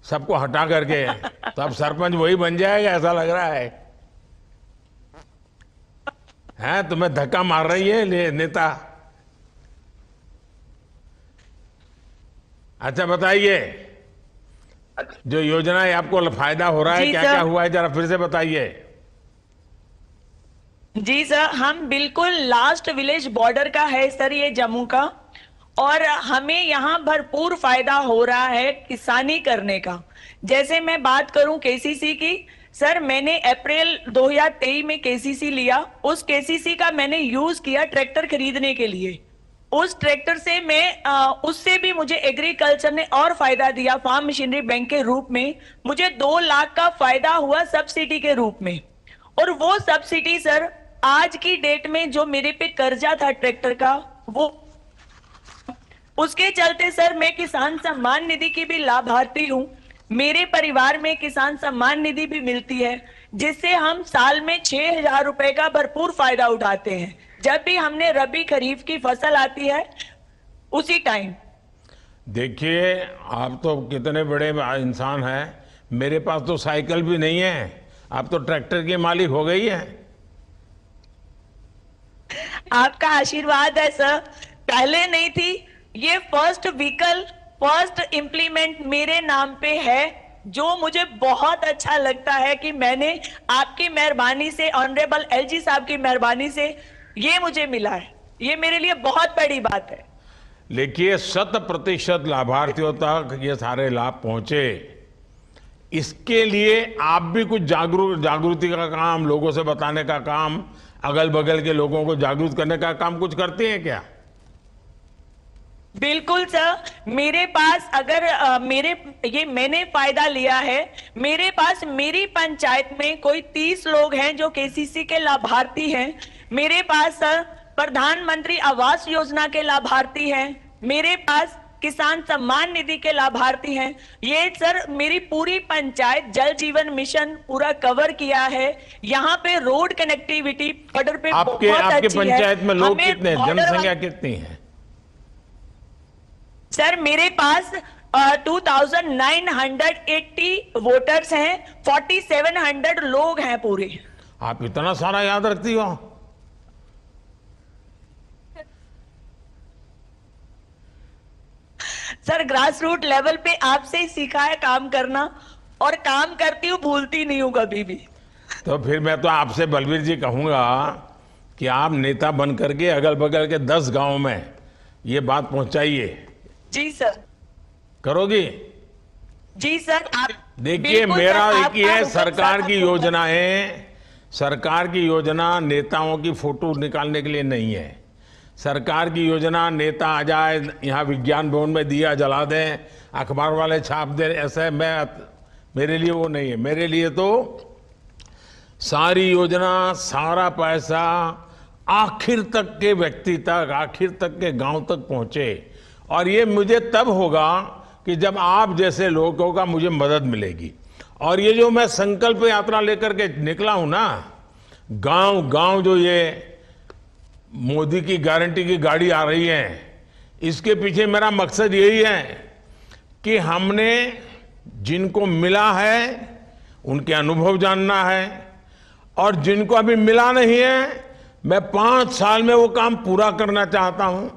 सबको हटा करके, तो अब सरपंच वही बन जाएगा ऐसा लग रहा है। हैं, तुम्हें धक्का मार रही है नेता। अच्छा बताइए, जो योजना है आपको फायदा हो रहा है, क्या क्या हुआ है, जरा फिर से बताइए। जी सर, हम बिल्कुल लास्ट विलेज बॉर्डर का है सर ये जम्मू का, और हमें यहाँ भरपूर फायदा हो रहा है किसानी करने का। जैसे मैं बात करूं केसीसी की, सर मैंने अप्रैल 2023 में केसीसी लिया। उस केसीसी का मैंने यूज किया ट्रैक्टर खरीदने के लिए। उस ट्रैक्टर से उससे भी मुझे एग्रीकल्चर ने और फायदा दिया, फार्म मशीनरी बैंक के रूप में मुझे 2 लाख का फायदा हुआ सब्सिडी के रूप में। और वो सब्सिडी सर आज की डेट में जो मेरे पे कर्जा था ट्रैक्टर का, वो उसके चलते सर मैं किसान सम्मान निधि की भी लाभार्थी हूँ। मेरे परिवार में किसान सम्मान निधि भी मिलती है, जिससे हम साल में 6,000 रुपए का भरपूर फायदा उठाते हैं। जब भी हमने रबी खरीफ की फसल आती है उसी टाइम। देखिए, आप तो कितने बड़े इंसान हैं, मेरे पास तो साइकिल भी नहीं है, आप तो ट्रैक्टर की मालिक हो गई है। आपका आशीर्वाद है सर, पहले नहीं थी। ये फर्स्ट व्हीकल, फर्स्ट इम्प्लीमेंट मेरे नाम पे है, जो मुझे बहुत अच्छा लगता है कि मैंने आपकी मेहरबानी से, ऑनरेबल एलजी साहब की मेहरबानी से ये मुझे मिला है। ये मेरे लिए बहुत बड़ी बात है। देखिए, 100% लाभार्थियों तक ये सारे लाभ पहुंचे, इसके लिए आप भी कुछ जागृति का काम, लोगों से बताने का काम, अगल बगल के लोगों को जागरूक करने का काम कुछ करते हैं क्या? बिल्कुल सर, मेरे पास अगर मैंने फायदा लिया है। मेरे पास मेरी पंचायत में कोई 30 लोग हैं जो केसीसी के लाभार्थी हैं। मेरे पास सर प्रधानमंत्री आवास योजना के लाभार्थी हैं। मेरे पास किसान सम्मान निधि के लाभार्थी हैं। ये सर मेरी पूरी पंचायत जल जीवन मिशन पूरा कवर किया है। यहाँ पे रोड कनेक्टिविटी बॉर्डर पे आपके पंचायत में लोग कितने हैं, जनसंख्या कितनी है? सर मेरे पास 2980 वोटर्स हैं, 4700 लोग हैं पूरे। आप इतना सारा याद रखती हो? सर ग्रास रूट लेवल पे आपसे ही सीखा है काम करना, और काम करती हूँ, भूलती नहीं हूँ कभी भी। तो फिर मैं तो आपसे बलबीर जी कहूंगा कि आप नेता बन करके अगल बगल के 10 गांव में ये बात पहुंचाइए। जी सर। करोगी? जी सर। आप देखिए, मेरा एक ही है, सरकार की योजनाएं, सरकार की योजना नेताओं की फोटो निकालने के लिए नहीं है। सरकार की योजना नेता आ जाए, यहाँ विज्ञान भवन में दिया जला दें, अखबार वाले छाप दें, ऐसे मेरे लिए वो नहीं है। मेरे लिए तो सारी योजना, सारा पैसा आखिर तक के व्यक्ति तक, आखिर तक के गांव तक पहुंचे। और ये मुझे तब होगा कि जब आप जैसे लोगों का मुझे मदद मिलेगी। और ये जो मैं संकल्प यात्रा लेकर के निकला हूं ना, गांव गांव जो ये मोदी की गारंटी की गाड़ी आ रही है, इसके पीछे मेरा मकसद यही है कि हमने जिनको मिला है उनके अनुभव जानना है, और जिनको अभी मिला नहीं है मैं 5 साल में वो काम पूरा करना चाहता हूं,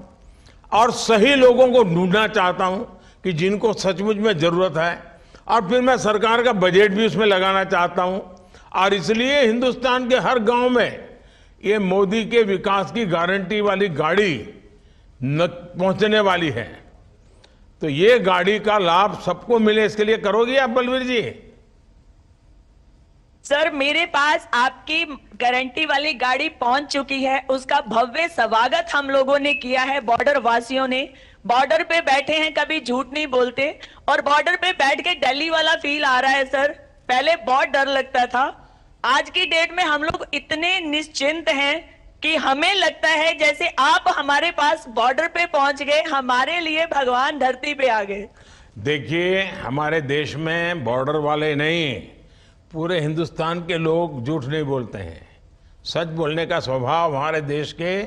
और सही लोगों को ढूंढना चाहता हूं कि जिनको सचमुच में जरूरत है, और फिर मैं सरकार का बजट भी उसमें लगाना चाहता हूं। और इसलिए हिंदुस्तान के हर गांव में ये मोदी के विकास की गारंटी वाली गाड़ी पहुंचने वाली है। तो ये गाड़ी का लाभ सबको मिले, इसके लिए करोगे आप बलबीर जी? सर मेरे पास आपकी गारंटी वाली गाड़ी पहुंच चुकी है, उसका भव्य स्वागत हम लोगों ने किया है। बॉर्डर वासियों ने बॉर्डर पे बैठे हैं, कभी झूठ नहीं बोलते, और बॉर्डर पे बैठ के दिल्ली वाला फील आ रहा है सर। पहले बहुत डर लगता था, आज की डेट में हम लोग इतने निश्चिंत हैं कि हमें लगता है जैसे आप हमारे पास बॉर्डर पे पहुंच गए, हमारे लिए भगवान धरती पे आ गए। देखिए, हमारे देश में बॉर्डर वाले नहीं, पूरे हिंदुस्तान के लोग झूठ नहीं बोलते हैं। सच बोलने का स्वभाव हमारे देश के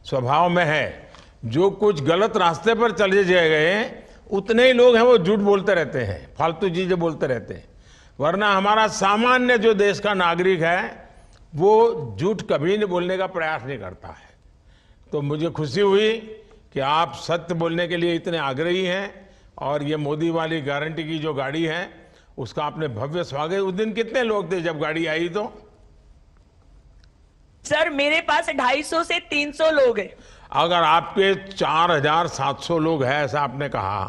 स्वभाव में है। जो कुछ गलत रास्ते पर चले गए उतने ही लोग हैं वो झूठ बोलते रहते हैं, फालतू चीजें बोलते रहते हैं। वरना हमारा सामान्य जो देश का नागरिक है वो झूठ कभी नहीं बोलने का प्रयास नहीं करता है। तो मुझे खुशी हुई कि आप सत्य बोलने के लिए इतने आग्रही हैं, और ये मोदी वाली गारंटी की जो गाड़ी है उसका आपने भव्य स्वागत। उस दिन कितने लोग थे जब गाड़ी आई? तो सर मेरे पास 250 से 300 लोग हैं। अगर आपके 4700 लोग हैं ऐसा आपने कहा,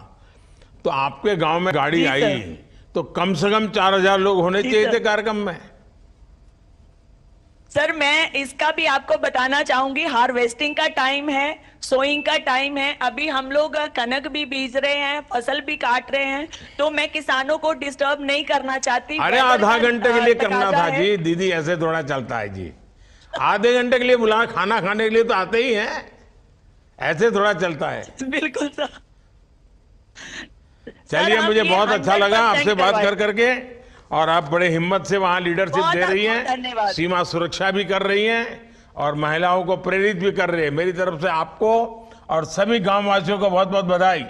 तो आपके गांव में गाड़ी आई तो कम से कम 4000 लोग होने चाहिए थे कार्यक्रम में। सर मैं इसका भी आपको बताना चाहूंगी, हार्वेस्टिंग का टाइम है, सोइंग का टाइम है, अभी हम लोग कनक भी बीज रहे हैं, फसल भी काट रहे हैं, तो मैं किसानों को डिस्टर्ब नहीं करना चाहती। अरे आधा घंटे के लिए करना था जी, दीदी ऐसे थोड़ा चलता है जी। आधे घंटे के लिए बुला, खाना खाने के लिए तो आते ही हैं, ऐसे थोड़ा चलता है। बिल्कुल सर। चलिए, हम मुझे ये बहुत अच्छा लगा 100% आपसे बात करवाए। करके, और आप बड़े हिम्मत से वहां लीडरशिप बहुत दे रही बहुत धन्यवाद। हैं, सीमा सुरक्षा भी कर रही हैं और महिलाओं को प्रेरित भी कर रही है। मेरी तरफ से आपको और सभी गांव वासियों को बहुत बहुत बधाई।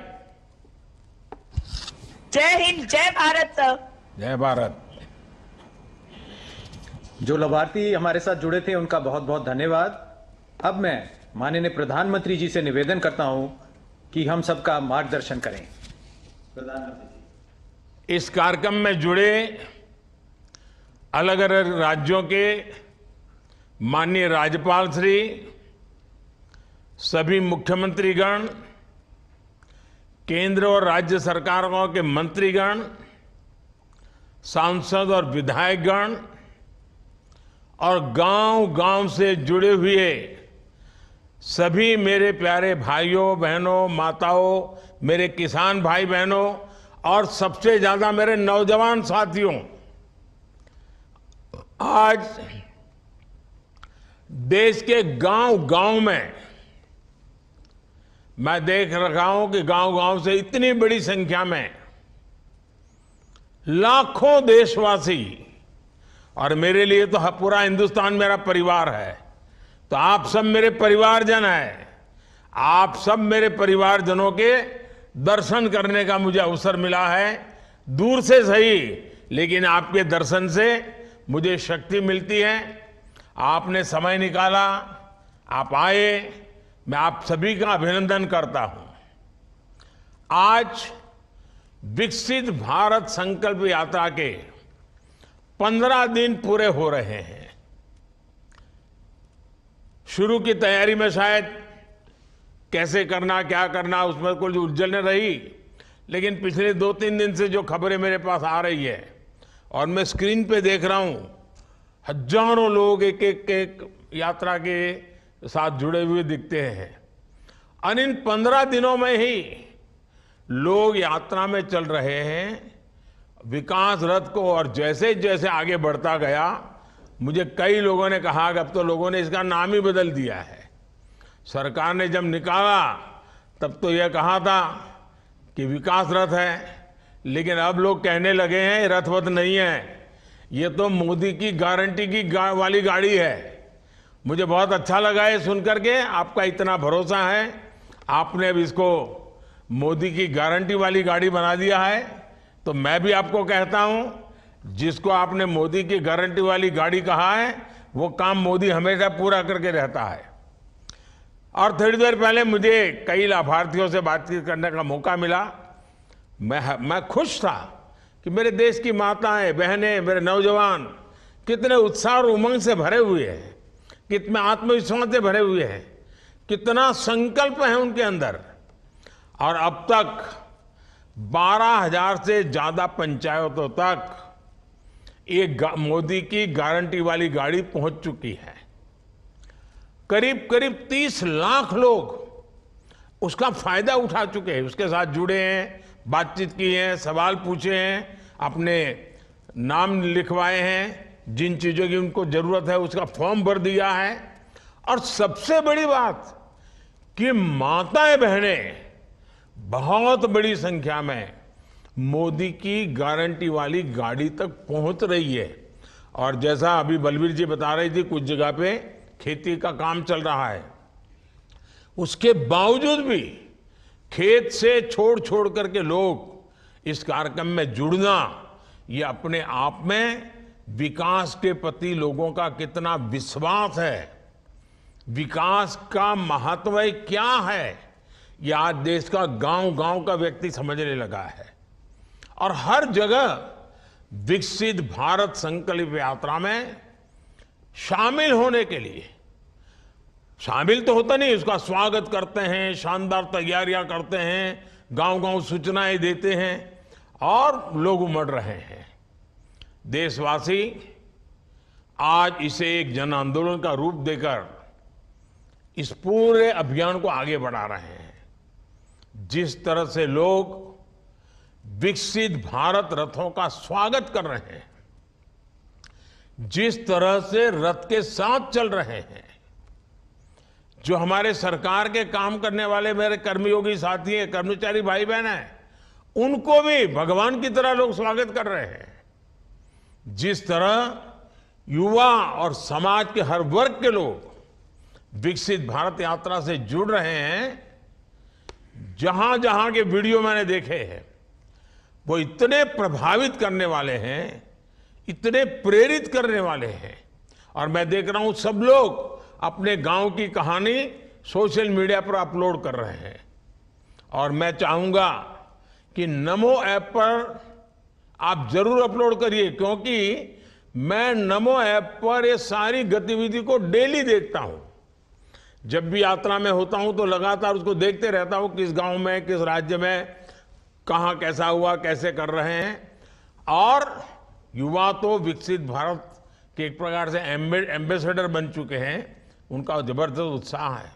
जय हिंद, जय भारत सर। जय भारत। जो लाभार्थी हमारे साथ जुड़े थे उनका बहुत बहुत धन्यवाद। अब मैं माननीय प्रधानमंत्री जी से निवेदन करता हूं कि हम सबका मार्गदर्शन करें। प्रधानमंत्री जी। इस कार्यक्रम में जुड़े अलग अलग राज्यों के माननीय राज्यपाल श्री, सभी मुख्यमंत्रीगण, केंद्र और राज्य सरकारों के मंत्रीगण, सांसद और विधायकगण और गांव-गांव से जुड़े हुए सभी मेरे प्यारे भाइयों बहनों, माताओं, मेरे किसान भाई बहनों और सबसे ज्यादा मेरे नौजवान साथियों, आज देश के गांव-गांव में मैं देख रहा हूं कि गांव-गांव से इतनी बड़ी संख्या में लाखों देशवासी, और मेरे लिए तो पूरा हिंदुस्तान मेरा परिवार है, तो आप सब मेरे परिवारजन हैं। आप सब मेरे परिवारजनों के दर्शन करने का मुझे अवसर मिला है, दूर से सही, लेकिन आपके दर्शन से मुझे शक्ति मिलती है। आपने समय निकाला, आप आए, मैं आप सभी का अभिनंदन करता हूं। आज विकसित भारत संकल्प यात्रा के 15 दिन पूरे हो रहे हैं। शुरू की तैयारी में शायद कैसे करना, क्या करना, उसमें कुछ उलझन रही, लेकिन पिछले 2-3 दिन से जो खबरें मेरे पास आ रही है और मैं स्क्रीन पे देख रहा हूं, हजारों लोग एक एक यात्रा के साथ जुड़े हुए दिखते हैं। और इन 15 दिनों में ही लोग यात्रा में चल रहे हैं विकास रथ को, और जैसे जैसे आगे बढ़ता गया, मुझे कई लोगों ने कहा कि अब तो लोगों ने इसका नाम ही बदल दिया है। सरकार ने जब निकाला तब तो यह कहा था कि विकास रथ है, लेकिन अब लोग कहने लगे हैं रथवत नहीं है, ये तो मोदी की गारंटी की वाली गाड़ी है। मुझे बहुत अच्छा लगा ये सुनकर के, आपका इतना भरोसा है, आपने अब इसको मोदी की गारंटी वाली गाड़ी बना दिया है। तो मैं भी आपको कहता हूं, जिसको आपने मोदी की गारंटी वाली गाड़ी कहा है, वो काम मोदी हमेशा पूरा करके रहता है। और थोड़ी देर पहले मुझे कई लाभार्थियों से बातचीत करने का मौका मिला। मैं खुश था कि मेरे देश की माताएं, बहनें, मेरे नौजवान कितने उत्साह और उमंग से भरे हुए हैं, कितने आत्मविश्वास से भरे हुए हैं, कितना संकल्प है उनके अंदर। और अब तक 12,000 से ज्यादा पंचायतों तक ये मोदी की गारंटी वाली गाड़ी पहुंच चुकी है। करीब करीब 30 लाख लोग उसका फायदा उठा चुके हैं, उसके साथ जुड़े हैं, बातचीत की है, सवाल पूछे हैं, अपने नाम लिखवाए हैं, जिन चीजों की उनको जरूरत है उसका फॉर्म भर दिया है। और सबसे बड़ी बात कि माताएं बहनें बहुत बड़ी संख्या में मोदी की गारंटी वाली गाड़ी तक पहुंच रही है। और जैसा अभी बलबीर जी बता रही थी, कुछ जगह पे खेती का काम चल रहा है, उसके बावजूद भी खेत से छोड़ करके लोग इस कार्यक्रम में जुड़ना, ये अपने आप में विकास के प्रति लोगों का कितना विश्वास है, विकास का महत्व क्या है, ये आज देश का गांव-गांव का व्यक्ति समझने लगा है। और हर जगह विकसित भारत संकल्प यात्रा में शामिल होने के लिए, शामिल तो होता नहीं, उसका स्वागत करते हैं, शानदार तैयारियां करते हैं, गांव-गांव सूचनाएं देते हैं और लोग उमड़ रहे हैं। देशवासी आज इसे एक जन आंदोलन का रूप देकर इस पूरे अभियान को आगे बढ़ा रहे हैं। जिस तरह से लोग विकसित भारत रथों का स्वागत कर रहे हैं, जिस तरह से रथ के साथ चल रहे हैं, जो हमारे सरकार के काम करने वाले मेरे कर्मयोगी साथी हैं, कर्मचारी भाई बहन हैं, उनको भी भगवान की तरह लोग स्वागत कर रहे हैं। जिस तरह युवा और समाज के हर वर्ग के लोग विकसित भारत यात्रा से जुड़ रहे हैं, जहां जहां के वीडियो मैंने देखे हैं, वो इतने प्रभावित करने वाले हैं, इतने प्रेरित करने वाले हैं। और मैं देख रहा हूं सब लोग अपने गांव की कहानी सोशल मीडिया पर अपलोड कर रहे हैं। और मैं चाहूंगा कि नमो ऐप पर आप जरूर अपलोड करिए, क्योंकि मैं नमो ऐप पर ये सारी गतिविधि को डेली देखता हूं। जब भी यात्रा में होता हूं तो लगातार उसको देखते रहता हूं, किस गांव में, किस राज्य में, कहां कैसा हुआ, कैसे कर रहे हैं। और युवा तो विकसित भारत के एक प्रकार से एम्बेसडर बन चुके हैं, उनका जबरदस्त उत्साह है।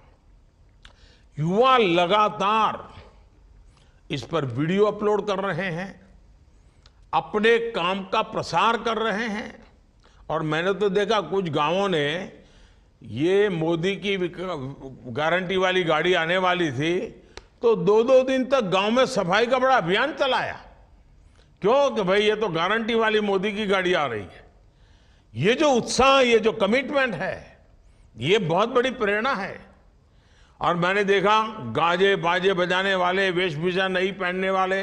युवा लगातार इस पर वीडियो अपलोड कर रहे हैं, अपने काम का प्रसार कर रहे हैं। और मैंने तो देखा कुछ गांवों ने, ये मोदी की गारंटी वाली गाड़ी आने वाली थी तो 2-2 दिन तक गांव में सफाई का बड़ा अभियान चलाया। क्यों? कि भाई ये तो गारंटी वाली मोदी की गाड़ी आ रही है। ये जो उत्साह, ये जो कमिटमेंट है, ये बहुत बड़ी प्रेरणा है। और मैंने देखा गाजे बाजे बजाने वाले, वेशभूषा नहीं पहनने वाले,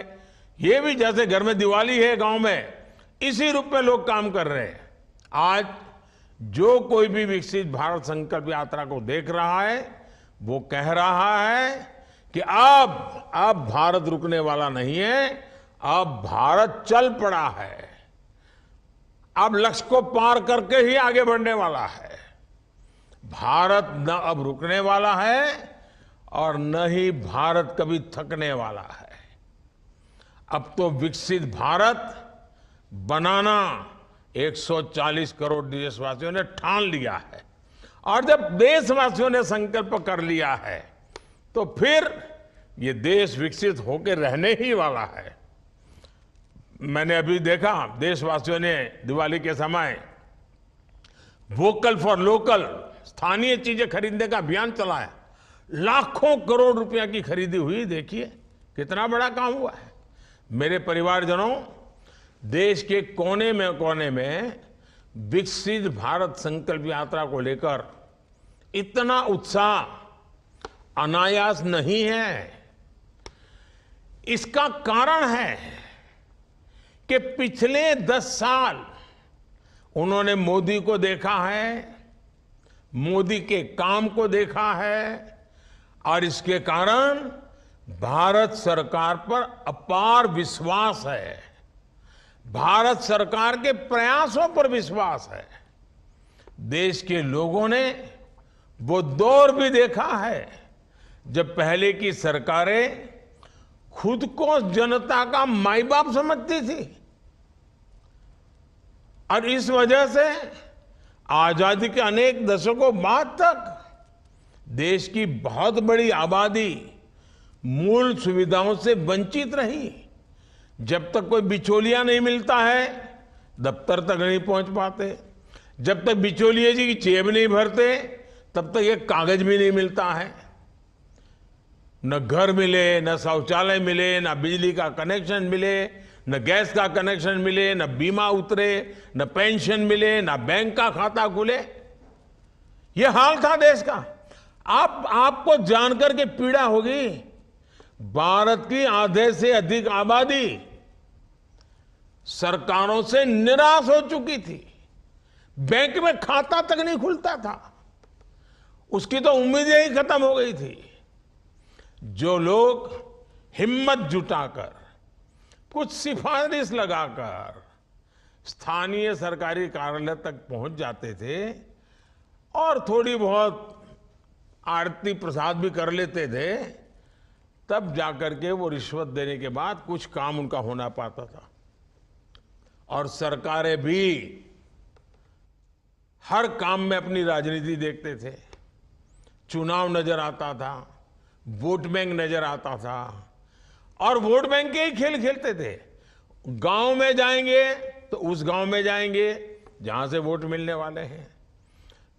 ये भी जैसे घर में दिवाली है गांव में, इसी रूप में लोग काम कर रहे हैं। आज जो कोई भी विकसित भारत संकल्प यात्रा को देख रहा है, वो कह रहा है कि अब भारत रुकने वाला नहीं है, अब भारत चल पड़ा है, अब लक्ष्य को पार करके ही आगे बढ़ने वाला है। भारत न अब रुकने वाला है और न ही भारत कभी थकने वाला है। अब तो विकसित भारत बनाना 140 करोड़ देशवासियों ने ठान लिया है। और जब देशवासियों ने संकल्प कर लिया है तो फिर ये देश विकसित होकर रहने ही वाला है। मैंने अभी देखा देशवासियों ने दिवाली के समय वोकल फॉर लोकल, स्थानीय चीजें खरीदने का अभियान चलाया। लाखों करोड़ रुपया की खरीदी हुई। देखिए कितना बड़ा काम हुआ है। मेरे परिवारजनों, देश के कोने में विकसित भारत संकल्प यात्रा को लेकर इतना उत्साह अनायास नहीं है। इसका कारण है कि पिछले 10 साल उन्होंने मोदी को देखा है, मोदी के काम को देखा है, और इसके कारण भारत सरकार पर अपार विश्वास है, भारत सरकार के प्रयासों पर विश्वास है। देश के लोगों ने वो दौर भी देखा है जब पहले की सरकारें खुद को जनता का माई बाप समझती थी, और इस वजह से आजादी के अनेक दशकों बाद तक देश की बहुत बड़ी आबादी मूल सुविधाओं से वंचित रही। जब तक कोई बिचौलिया नहीं मिलता है, दफ्तर तक नहीं पहुंच पाते। जब तक बिचौलिए जी की जेब नहीं भरते, तब तक एक कागज भी नहीं मिलता है। न घर मिले, न शौचालय मिले, न बिजली का कनेक्शन मिले, न गैस का कनेक्शन मिले, न बीमा उतरे, न पेंशन मिले, न बैंक का खाता खुले। यह हाल था देश का। आपको जानकर के पीड़ा होगी, भारत की आधे से अधिक आबादी सरकारों से निराश हो चुकी थी। बैंक में खाता तक नहीं खुलता था, उसकी तो उम्मीदें ही खत्म हो गई थी। जो लोग हिम्मत जुटाकर, कुछ सिफारिश लगाकर स्थानीय सरकारी कार्यालय तक पहुंच जाते थे और थोड़ी बहुत आरती प्रसाद भी कर लेते थे, तब जाकर के वो रिश्वत देने के बाद कुछ काम उनका होना पाता था। और सरकारें भी हर काम में अपनी राजनीति देखते थे। चुनाव नजर आता था, वोट बैंक नजर आता था, और वोट बैंक के ही खेल खेलते थे। गांव में जाएंगे तो उस गांव में जाएंगे जहां से वोट मिलने वाले हैं,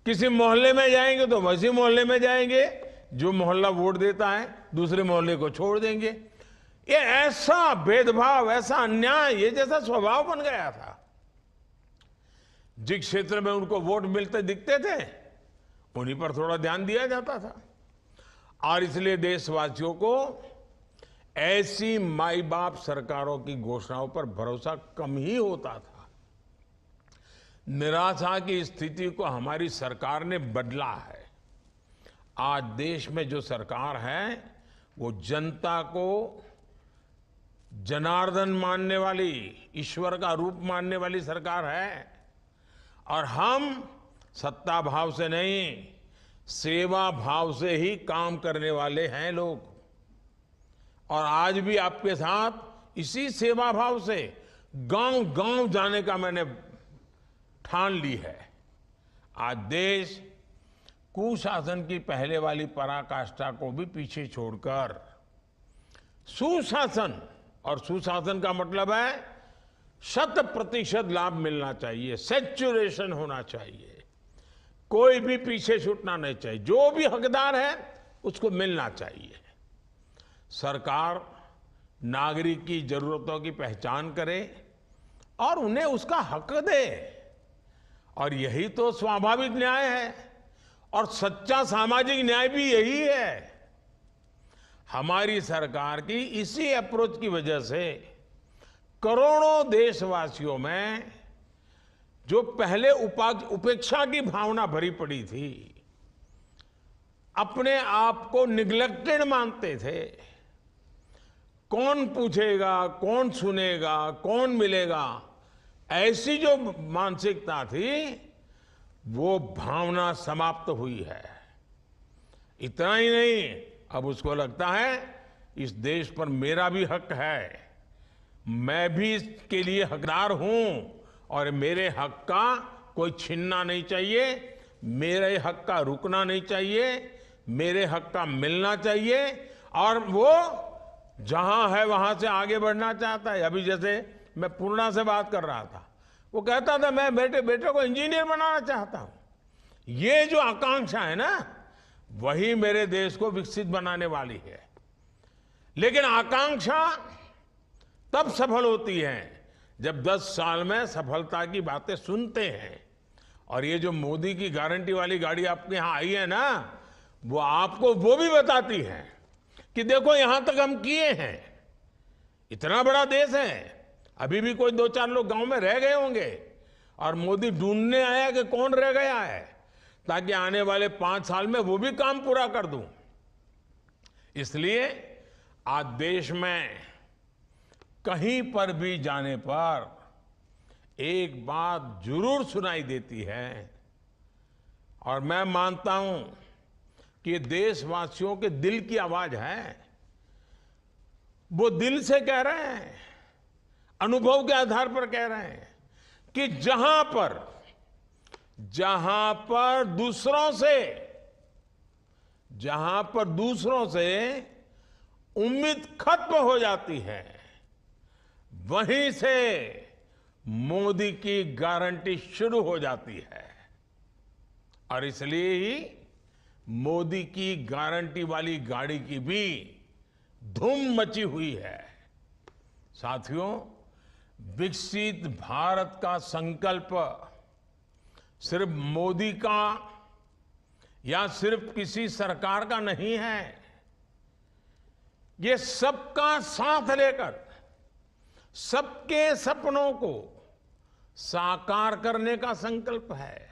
किसी मोहल्ले में जाएंगे तो वैसे मोहल्ले में जाएंगे जो मोहल्ला वोट देता है, दूसरे मोहल्ले को छोड़ देंगे। ये ऐसा भेदभाव, ऐसा अन्याय, ये जैसा स्वभाव बन गया था। जिस क्षेत्र में उनको वोट मिलते दिखते थे उन्हीं पर थोड़ा ध्यान दिया जाता था। और इसलिए देशवासियों को ऐसी माई बाप सरकारों की घोषणाओं पर भरोसा कम ही होता था। निराशा की स्थिति को हमारी सरकार ने बदला है। आज देश में जो सरकार है वो जनता को जनार्दन मानने वाली, ईश्वर का रूप मानने वाली सरकार है। और हम सत्ता भाव से नहीं, सेवा भाव से ही काम करने वाले हैं लोग। और आज भी आपके साथ इसी सेवा भाव से गांव गांव जाने का मैंने ठान ली है। आज देश कुशासन की पहले वाली पराकाष्ठा को भी पीछे छोड़कर सुशासन, और सुशासन का मतलब है 100% लाभ मिलना चाहिए, सैचुरेशन होना चाहिए, कोई भी पीछे छूटना नहीं चाहिए, जो भी हकदार है उसको मिलना चाहिए। सरकार नागरिक की जरूरतों की पहचान करे और उन्हें उसका हक दे, और यही तो स्वाभाविक न्याय है। और सच्चा सामाजिक न्याय भी यही है। हमारी सरकार की इसी अप्रोच की वजह से करोड़ों देशवासियों में जो पहले उपेक्षा की भावना भरी पड़ी थी, अपने आप को निग्लेक्टेड मानते थे, कौन पूछेगा, कौन सुनेगा, कौन मिलेगा, ऐसी जो मानसिकता थी वो भावना समाप्त हुई है। इतना ही नहीं, अब उसको लगता है इस देश पर मेरा भी हक है, मैं भी इसके लिए हकदार हूं, और मेरे हक का कोई छीनना नहीं चाहिए, मेरे हक का रुकना नहीं चाहिए, मेरे हक का मिलना चाहिए। और वो जहां है वहां से आगे बढ़ना चाहता है। अभी जैसे मैं पूर्णा से बात कर रहा था, वो कहता था मैं बेटे को इंजीनियर बनाना चाहता हूं। ये जो आकांक्षा है ना, वही मेरे देश को विकसित बनाने वाली है। लेकिन आकांक्षा तब सफल होती है जब 10 साल में सफलता की बातें सुनते हैं। और ये जो मोदी की गारंटी वाली गाड़ी आपके यहां आई है ना, वो आपको वो भी बताती है कि देखो यहां तक हम किए हैं। इतना बड़ा देश है, अभी भी कोई 2-4 लोग गांव में रह गए होंगे, और मोदी ढूंढने आया कि कौन रह गया है, ताकि आने वाले 5 साल में वो भी काम पूरा कर दूं। इसलिए आज देश में कहीं पर भी जाने पर एक बात जरूर सुनाई देती है, और मैं मानता हूं कि ये देशवासियों के दिल की आवाज है। वो दिल से कह रहे हैं, अनुभव के आधार पर कह रहे हैं कि जहां पर दूसरों से उम्मीद खत्म हो जाती है, वहीं से मोदी की गारंटी शुरू हो जाती है। और इसलिए ही मोदी की गारंटी वाली गाड़ी की भी धूम मची हुई है। साथियों, विकसित भारत का संकल्प सिर्फ मोदी का या सिर्फ किसी सरकार का नहीं है। ये सबका साथ लेकर सबके सपनों को साकार करने का संकल्प है।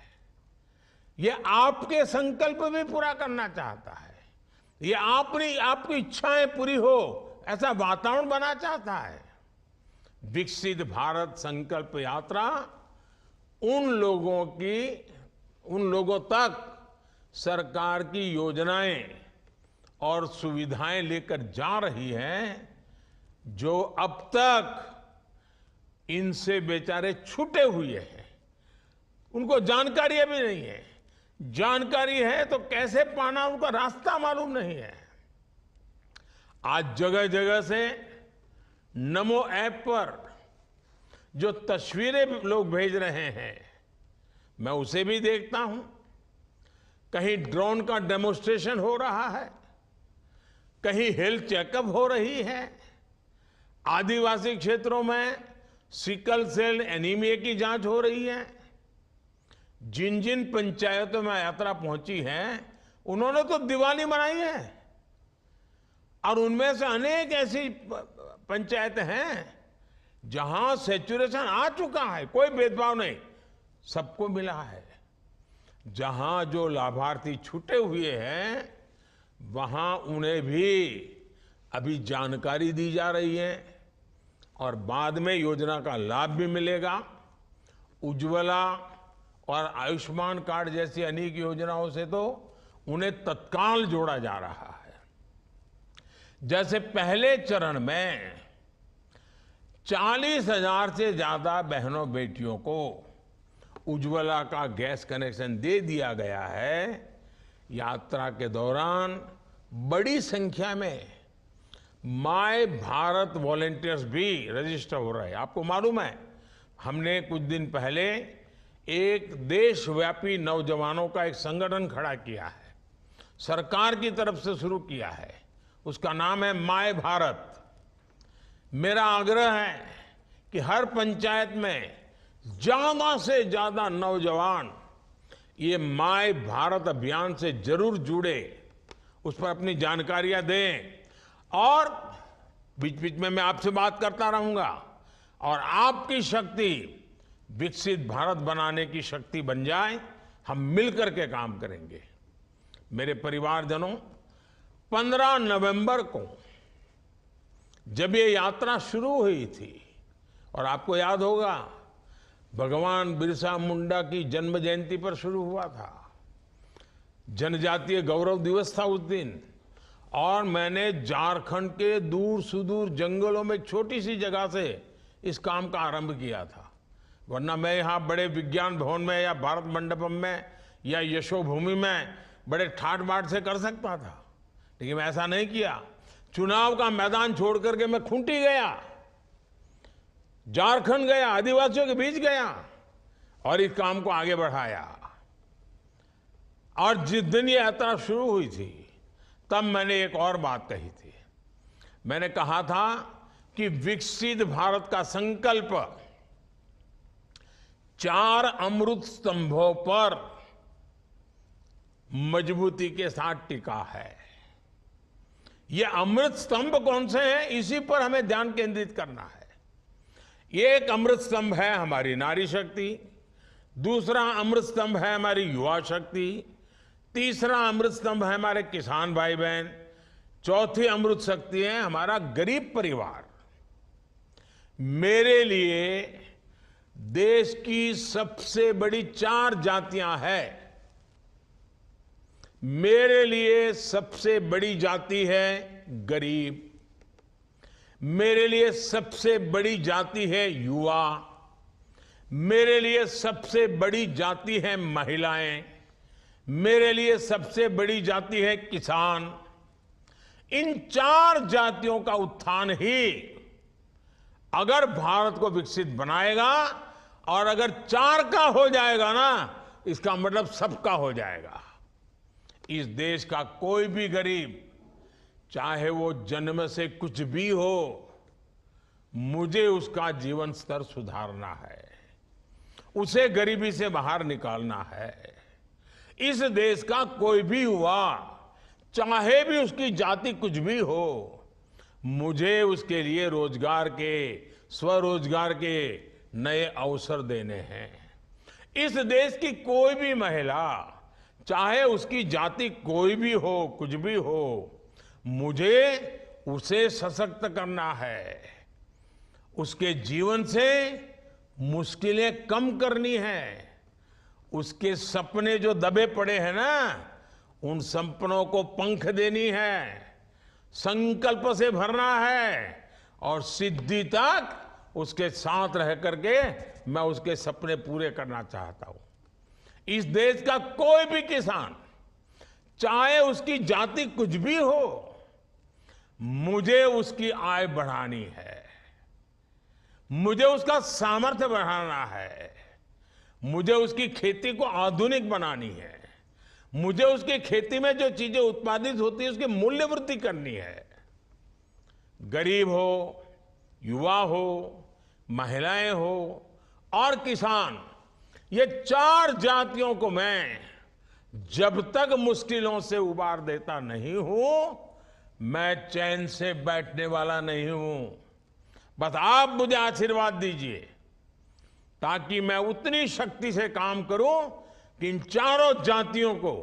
ये आपके संकल्प भी पूरा करना चाहता है। ये आपकी इच्छाएं पूरी हो ऐसा वातावरण बना चाहता है। विकसित भारत संकल्प यात्रा उन लोगों तक सरकार की योजनाएं और सुविधाएं लेकर जा रही है जो अब तक इनसे बेचारे छूटे हुए हैं। उनको जानकारी अभी नहीं है, जानकारी है तो कैसे पाना उनका रास्ता मालूम नहीं है। आज जगह जगह से नमो ऐप पर जो तस्वीरें लोग भेज रहे हैं, मैं उसे भी देखता हूं। कहीं ड्रोन का डेमोन्स्ट्रेशन हो रहा है, कहीं हेल्थ चेकअप हो रही है, आदिवासी क्षेत्रों में सिकल सेल एनीमिया की जांच हो रही है। जिन जिन पंचायतों में यात्रा पहुंची है उन्होंने तो दिवाली मनाई है, और उनमें से अनेक ऐसी पंचायतें हैं जहां सैचुरेशन आ चुका है, कोई भेदभाव नहीं, सबको मिला है। जहां जो लाभार्थी छूटे हुए हैं वहां उन्हें भी अभी जानकारी दी जा रही है और बाद में योजना का लाभ भी मिलेगा। उज्ज्वला और आयुष्मान कार्ड जैसी अनेक योजनाओं से तो उन्हें तत्काल जोड़ा जा रहा है। जैसे पहले चरण में 40,000 से ज्यादा बहनों बेटियों को उज्ज्वला का गैस कनेक्शन दे दिया गया है, यात्रा के दौरान बड़ी संख्या में माय भारत वॉलंटियर्स भी रजिस्टर हो रहे हैं। आपको मालूम है, हमने कुछ दिन पहले एक देशव्यापी नौजवानों का एक संगठन खड़ा किया है, सरकार की तरफ से शुरू किया है, उसका नाम है माय भारत। मेरा आग्रह है कि हर पंचायत में ज्यादा से ज्यादा नौजवान ये माय भारत अभियान से जरूर जुड़े, उस पर अपनी जानकारियां दें, और बीच बीच में मैं आपसे बात करता रहूंगा, और आपकी शक्ति विकसित भारत बनाने की शक्ति बन जाए, हम मिलकर के काम करेंगे। मेरे परिवारजनों, 15 नवंबर को जब ये यात्रा शुरू हुई थी, और आपको याद होगा भगवान बिरसा मुंडा की जन्म जयंती पर शुरू हुआ था, जनजातीय गौरव दिवस था उस दिन, और मैंने झारखंड के दूर सुदूर जंगलों में छोटी सी जगह से इस काम का आरंभ किया था। वरना मैं यहाँ बड़े विज्ञान भवन में या भारत मंडपम में या यशोभूमि में बड़े ठाट बाट से कर सकता था, लेकिन मैं ऐसा नहीं किया। चुनाव का मैदान छोड़ करके मैं खूंटी गया, झारखंड गया, आदिवासियों के बीच गया और इस काम को आगे बढ़ाया। और जिस दिन ये यात्रा शुरू हुई थी तब मैंने एक और बात कही थी। मैंने कहा था कि विकसित भारत का संकल्प 4 अमृत स्तंभों पर मजबूती के साथ टिका है। ये अमृत स्तंभ कौन से हैं, इसी पर हमें ध्यान केंद्रित करना है। ये एक अमृत स्तंभ है हमारी नारी शक्ति, दूसरा अमृत स्तंभ है हमारी युवा शक्ति, तीसरा अमृत स्तंभ है हमारे किसान भाई बहन, चौथी अमृत शक्ति है हमारा गरीब परिवार। मेरे लिए देश की सबसे बड़ी 4 जातियां हैं। मेरे लिए सबसे बड़ी जाति है गरीब, मेरे लिए सबसे बड़ी जाति है युवा, मेरे लिए सबसे बड़ी जाति है महिलाएं, मेरे लिए सबसे बड़ी जाति है किसान। इन 4 जातियों का उत्थान ही अगर भारत को विकसित बनाएगा, और अगर 4 का हो जाएगा ना, इसका मतलब सबका हो जाएगा। इस देश का कोई भी गरीब, चाहे वो जन्म से कुछ भी हो, मुझे उसका जीवन स्तर सुधारना है, उसे गरीबी से बाहर निकालना है। इस देश का कोई भी युवा, चाहे भी उसकी जाति कुछ भी हो, मुझे उसके लिए रोजगार के, स्वरोजगार के नए अवसर देने हैं। इस देश की कोई भी महिला, चाहे उसकी जाति कोई भी हो, कुछ भी हो, मुझे उसे सशक्त करना है, उसके जीवन से मुश्किलें कम करनी है, उसके सपने जो दबे पड़े हैं ना, उन सपनों को पंख देनी है, संकल्प से भरना है, और सिद्धि तक उसके साथ रह करके मैं उसके सपने पूरे करना चाहता हूं। इस देश का कोई भी किसान, चाहे उसकी जाति कुछ भी हो, मुझे उसकी आय बढ़ानी है, मुझे उसका सामर्थ्य बढ़ाना है, मुझे उसकी खेती को आधुनिक बनानी है, मुझे उसकी खेती में जो चीजें उत्पादित होती है उसकी मूल्य वृद्धि करनी है। गरीब हो, युवा हो, महिलाएं हो और किसान, ये 4 जातियों को मैं जब तक मुश्किलों से उबार देता नहीं हूं, मैं चैन से बैठने वाला नहीं हूं। बस आप मुझे आशीर्वाद दीजिए ताकि मैं उतनी शक्ति से काम करूं कि इन चारों जातियों को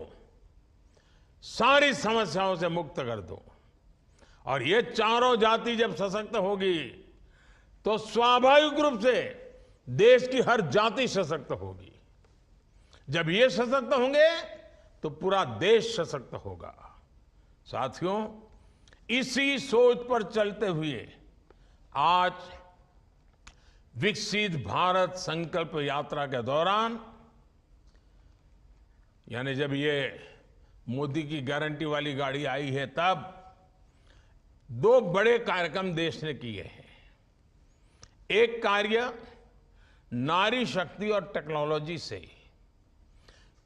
सारी समस्याओं से मुक्त कर दूं। और ये चारों जाति जब सशक्त होगी तो स्वाभाविक रूप से देश की हर जाति सशक्त होगी। जब ये सशक्त होंगे तो पूरा देश सशक्त होगा। साथियों, इसी सोच पर चलते हुए आज विकसित भारत संकल्प यात्रा के दौरान, यानी जब ये मोदी की गारंटी वाली गाड़ी आई है, तब 2 बड़े कार्यक्रम देश ने किए हैं। एक कार्य नारी शक्ति और टेक्नोलॉजी से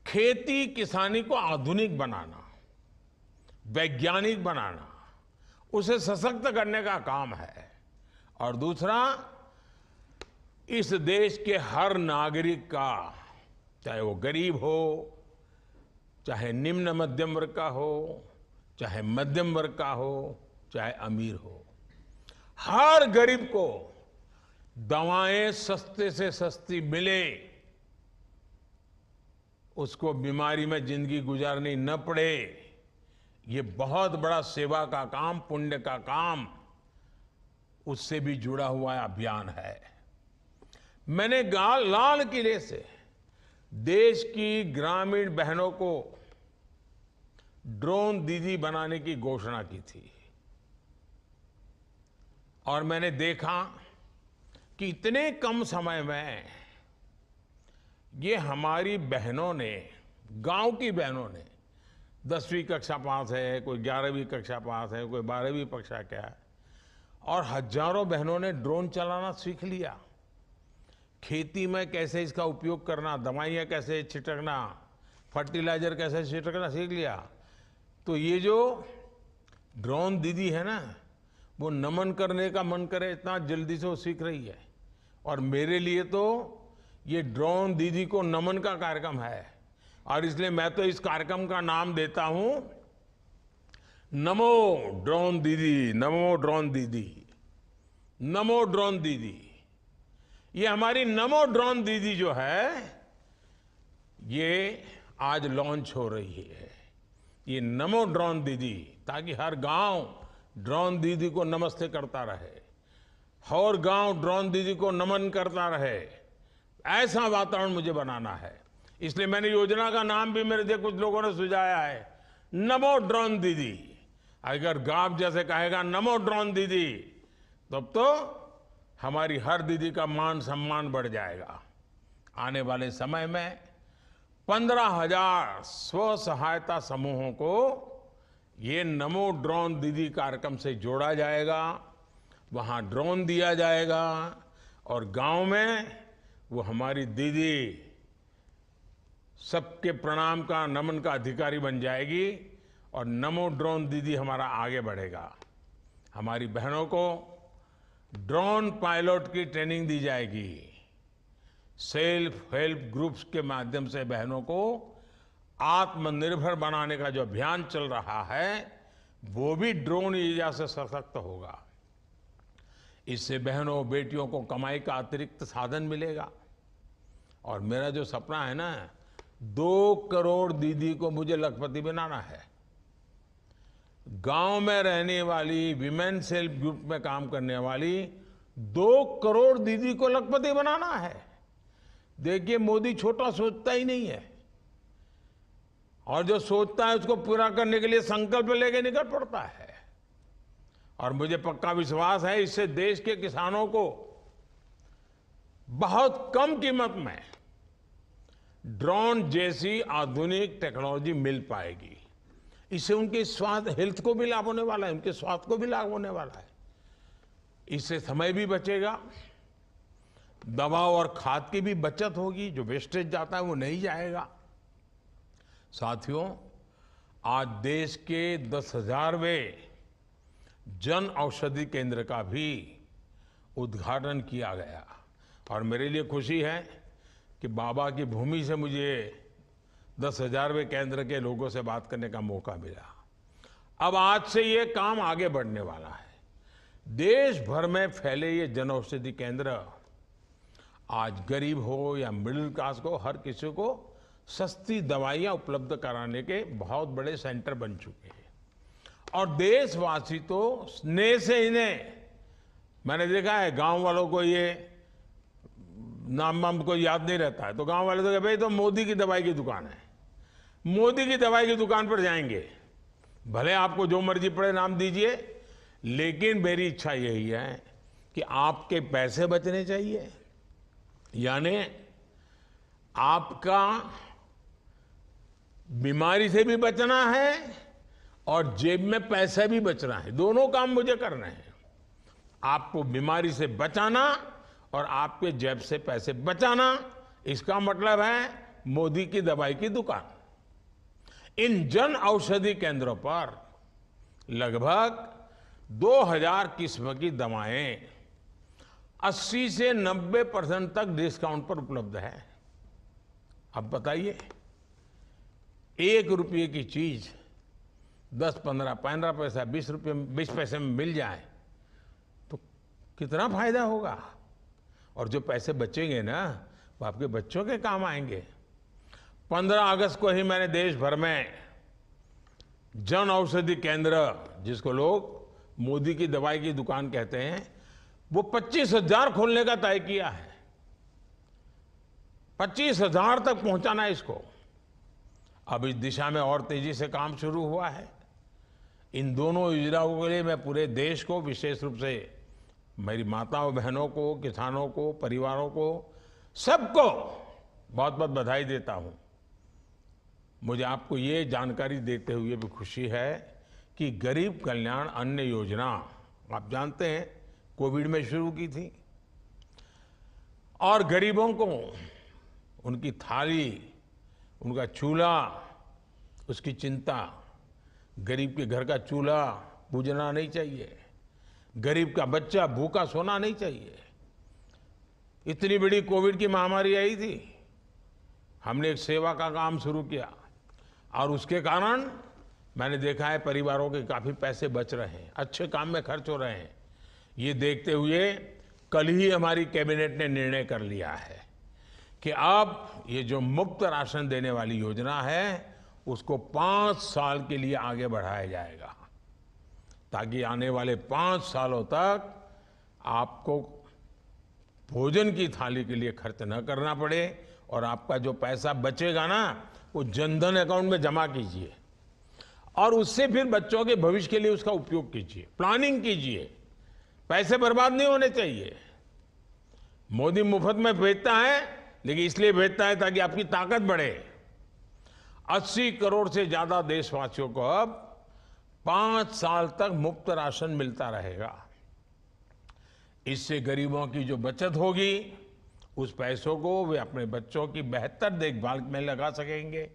खेती किसानी को आधुनिक बनाना, वैज्ञानिक बनाना, उसे सशक्त करने का काम है। और दूसरा, इस देश के हर नागरिक का, चाहे वो गरीब हो, चाहे निम्न मध्यम वर्ग का हो, चाहे मध्यम वर्ग का हो, चाहे अमीर हो, हर गरीब को दवाएं सस्ते से सस्ती मिले, उसको बीमारी में जिंदगी गुजारनी न पड़े। ये बहुत बड़ा सेवा का काम, पुण्य का काम, उससे भी जुड़ा हुआ अभियान है। मैंने लाल किले से देश की ग्रामीण बहनों को ड्रोन दीदी बनाने की घोषणा की थी और मैंने देखा कि इतने कम समय में ये हमारी बहनों ने, गांव की बहनों ने, 10वीं कक्षा पास है, कोई 11वीं कक्षा पास है, कोई 12वीं कक्षा क्या है, और हजारों बहनों ने ड्रोन चलाना सीख लिया। खेती में कैसे इसका उपयोग करना, दवाइयाँ कैसे छिड़कना, फर्टिलाइजर कैसे छिड़कना सीख लिया। तो ये जो ड्रोन दीदी है ना, वो नमन करने का मन करे इतना जल्दी से वो सीख रही है। और मेरे लिए तो ये ड्रोन दीदी को नमन का कार्यक्रम है और इसलिए मैं तो इस कार्यक्रम का नाम देता हूं नमो ड्रोन दीदी, नमो ड्रोन दीदी, नमो ड्रोन दीदी। ये हमारी नमो ड्रोन दीदी जो है, ये आज लॉन्च हो रही है। ये नमो ड्रोन दीदी, ताकि हर गांव ड्रोन दीदी को नमस्ते करता रहे, हर गांव ड्रोन दीदी को नमन करता रहे, ऐसा वातावरण मुझे बनाना है। इसलिए मैंने योजना का नाम भी मेरे कुछ लोगों ने सुझाया है, नमो ड्रोन दीदी। अगर गांव जैसे कहेगा नमो ड्रोन दीदी, तब तो हमारी हर दीदी का मान सम्मान बढ़ जाएगा। आने वाले समय में 15,000 स्व सहायता समूहों को ये नमो ड्रोन दीदी कार्यक्रम से जोड़ा जाएगा, वहां ड्रोन दिया जाएगा और गांव में वो हमारी दीदी सबके प्रणाम का, नमन का अधिकारी बन जाएगी और नमो ड्रोन दीदी हमारा आगे बढ़ेगा। हमारी बहनों को ड्रोन पायलट की ट्रेनिंग दी जाएगी। सेल्फ हेल्प ग्रुप्स के माध्यम से बहनों को आत्मनिर्भर बनाने का जो अभियान चल रहा है, वो भी ड्रोन ऊर्जा से सशक्त होगा। इससे बहनों बेटियों को कमाई का अतिरिक्त साधन मिलेगा। और मेरा जो सपना है ना, 2 करोड़ दीदी को मुझे लखपति बनाना है। गांव में रहने वाली विमेन सेल्फ ग्रुप में काम करने वाली 2 करोड़ दीदी को लखपति बनाना है। देखिए, मोदी छोटा सोचता ही नहीं है और जो सोचता है उसको पूरा करने के लिए संकल्प लेके निकल पड़ता है। और मुझे पक्का विश्वास है, इससे देश के किसानों को बहुत कम कीमत में ड्रोन जैसी आधुनिक टेक्नोलॉजी मिल पाएगी। इससे उनके स्वास्थ्य, हेल्थ को भी लाभ होने वाला है, उनके स्वास्थ्य को भी लाभ होने वाला है। इससे समय भी बचेगा, दवा और खाद की भी बचत होगी, जो वेस्टेज जाता है वो नहीं जाएगा। साथियों, आज देश के 10,000वें जन औषधि केंद्र का भी उद्घाटन किया गया और मेरे लिए खुशी है कि बाबा की भूमि से मुझे 10,000वें केंद्र के लोगों से बात करने का मौका मिला। अब आज से ये काम आगे बढ़ने वाला है। देश भर में फैले ये जन औषधि केंद्र आज गरीब हो या मिडिल क्लास को, हर किसी को सस्ती दवाइयाँ उपलब्ध कराने के बहुत बड़े सेंटर बन चुके हैं। और देशवासी तो स्नेह से इन्हें, मैंने देखा है गांव वालों को ये नाम वाम को याद नहीं रहता है, तो गांव वाले तो कहते भाई तो मोदी की दवाई की दुकान है, मोदी की दवाई की दुकान पर जाएंगे, भले आपको जो मर्जी पड़े नाम दीजिए, लेकिन मेरी इच्छा यही है कि आपके पैसे बचने चाहिए, यानी आपका बीमारी से भी बचना है और जेब में पैसे भी बचना है, दोनों काम मुझे करने हैं। आपको बीमारी से बचाना और आपके जेब से पैसे बचाना, इसका मतलब है मोदी की दवाई की दुकान। इन जन औषधि केंद्रों पर लगभग 2000 किस्म की दवाएं 80 से 90% तक डिस्काउंट पर उपलब्ध है। अब बताइए, 1 रुपये की चीज 10, 15, 15 पैसा, 20 पैसे में मिल जाए तो कितना फायदा होगा। और जो पैसे बचेंगे ना, वो आपके बच्चों के काम आएंगे। 15 अगस्त को ही मैंने देश भर में जन औषधि केंद्र, जिसको लोग मोदी की दवाई की दुकान कहते हैं, वो 25,000 खोलने का तय किया है। 25,000 तक पहुंचाना है इसको। अब इस दिशा में और तेजी से काम शुरू हुआ है। इन दोनों योजनाओं के लिए मैं पूरे देश को, विशेष रूप से मेरी माताओं बहनों को, किसानों को, परिवारों को, सबको बहुत बहुत बधाई देता हूं। मुझे आपको ये जानकारी देते हुए भी खुशी है कि गरीब कल्याण अन्न योजना, आप जानते हैं, कोविड में शुरू की थी और गरीबों को उनकी थाली, उनका चूल्हा, उसकी चिंता। गरीब के घर का चूल्हा बुझना नहीं चाहिए, गरीब का बच्चा भूखा सोना नहीं चाहिए। इतनी बड़ी कोविड की महामारी आई थी, हमने एक सेवा का काम शुरू किया और उसके कारण मैंने देखा है परिवारों के काफी पैसे बच रहे हैं, अच्छे काम में खर्च हो रहे हैं। ये देखते हुए कल ही हमारी कैबिनेट ने निर्णय कर लिया है कि अब ये जो मुफ्त राशन देने वाली योजना है, उसको 5 साल के लिए आगे बढ़ाया जाएगा, ताकि आने वाले 5 सालों तक आपको भोजन की थाली के लिए खर्च न करना पड़े और आपका जो पैसा बचेगा ना, वो जनधन अकाउंट में जमा कीजिए और उससे फिर बच्चों के भविष्य के लिए उसका उपयोग कीजिए, प्लानिंग कीजिए। पैसे बर्बाद नहीं होने चाहिए। मोदी मुफ्त में भेजता है, लेकिन इसलिए भेजता है ताकि आपकी ताकत बढ़े। 80 करोड़ से ज्यादा देशवासियों को अब 5 साल तक मुफ्त राशन मिलता रहेगा। इससे गरीबों की जो बचत होगी, उस पैसों को वे अपने बच्चों की बेहतर देखभाल में लगा सकेंगे।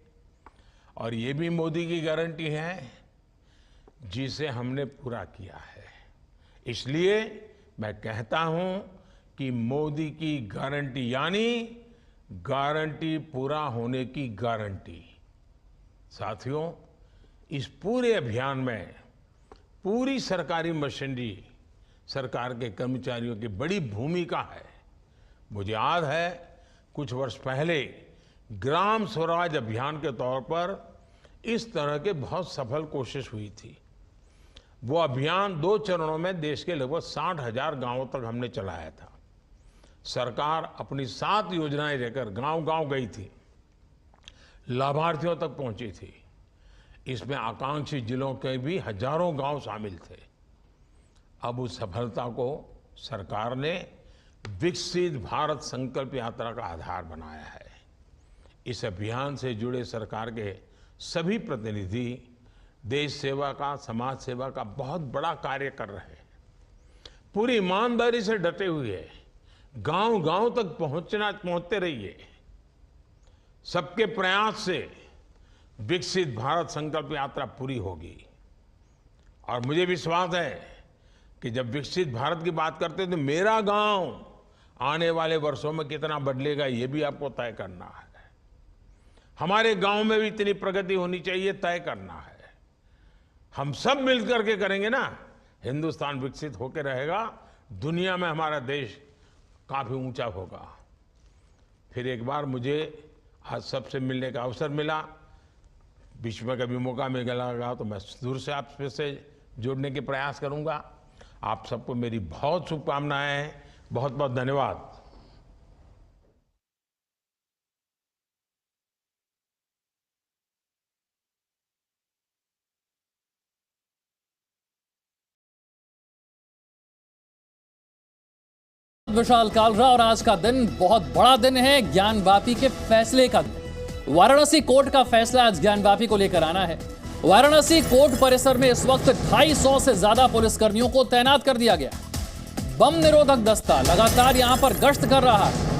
और ये भी मोदी की गारंटी है, जिसे हमने पूरा किया है। इसलिए मैं कहता हूं कि मोदी की गारंटी यानी गारंटी पूरा होने की गारंटी। साथियों, इस पूरे अभियान में पूरी सरकारी मशीनरी, सरकार के कर्मचारियों की बड़ी भूमिका है। मुझे याद है कुछ वर्ष पहले ग्राम स्वराज अभियान के तौर पर इस तरह के बहुत सफल कोशिश हुई थी। वो अभियान 2 चरणों में देश के लगभग 60,000 गांवों तक हमने चलाया था। सरकार अपनी 7 योजनाएं लेकर गांव-गांव गई थी, लाभार्थियों तक पहुंची थी। इसमें आकांक्षी जिलों के भी हजारों गांव शामिल थे। अब उस सफलता को सरकार ने विकसित भारत संकल्प यात्रा का आधार बनाया है। इस अभियान से जुड़े सरकार के सभी प्रतिनिधि देश सेवा का, समाज सेवा का बहुत बड़ा कार्य कर रहे हैं। पूरी ईमानदारी से डटे हुए गांव-गांव तक पहुंचते रहिए। सबके प्रयास से विकसित भारत संकल्प यात्रा पूरी होगी और मुझे विश्वास है कि जब विकसित भारत की बात करते हैं तो मेरा गांव आने वाले वर्षों में कितना बदलेगा ये भी आपको तय करना है। हमारे गांव में भी इतनी प्रगति होनी चाहिए, तय करना है। हम सब मिलकर के करेंगे ना, हिंदुस्तान विकसित होकर रहेगा, दुनिया में हमारा देश काफी ऊंचा होगा। फिर एक बार मुझे आज सबसे मिलने का अवसर मिला, बीच में कभी मौका मिलेगा तो मैं दूर से आपसे जोड़ने के प्रयास करूंगा। आप सबको मेरी बहुत शुभकामनाएं हैं, बहुत बहुत धन्यवाद। विशाल कालरा, और आज का दिन बहुत बड़ा दिन है, ज्ञानवापी के फैसले का। वाराणसी कोर्ट का फैसला आज ज्ञानवापी को लेकर आना है। वाराणसी कोर्ट परिसर में इस वक्त 250 से ज्यादा पुलिसकर्मियों को तैनात कर दिया गया। बम निरोधक दस्ता लगातार यहां पर गश्त कर रहा है।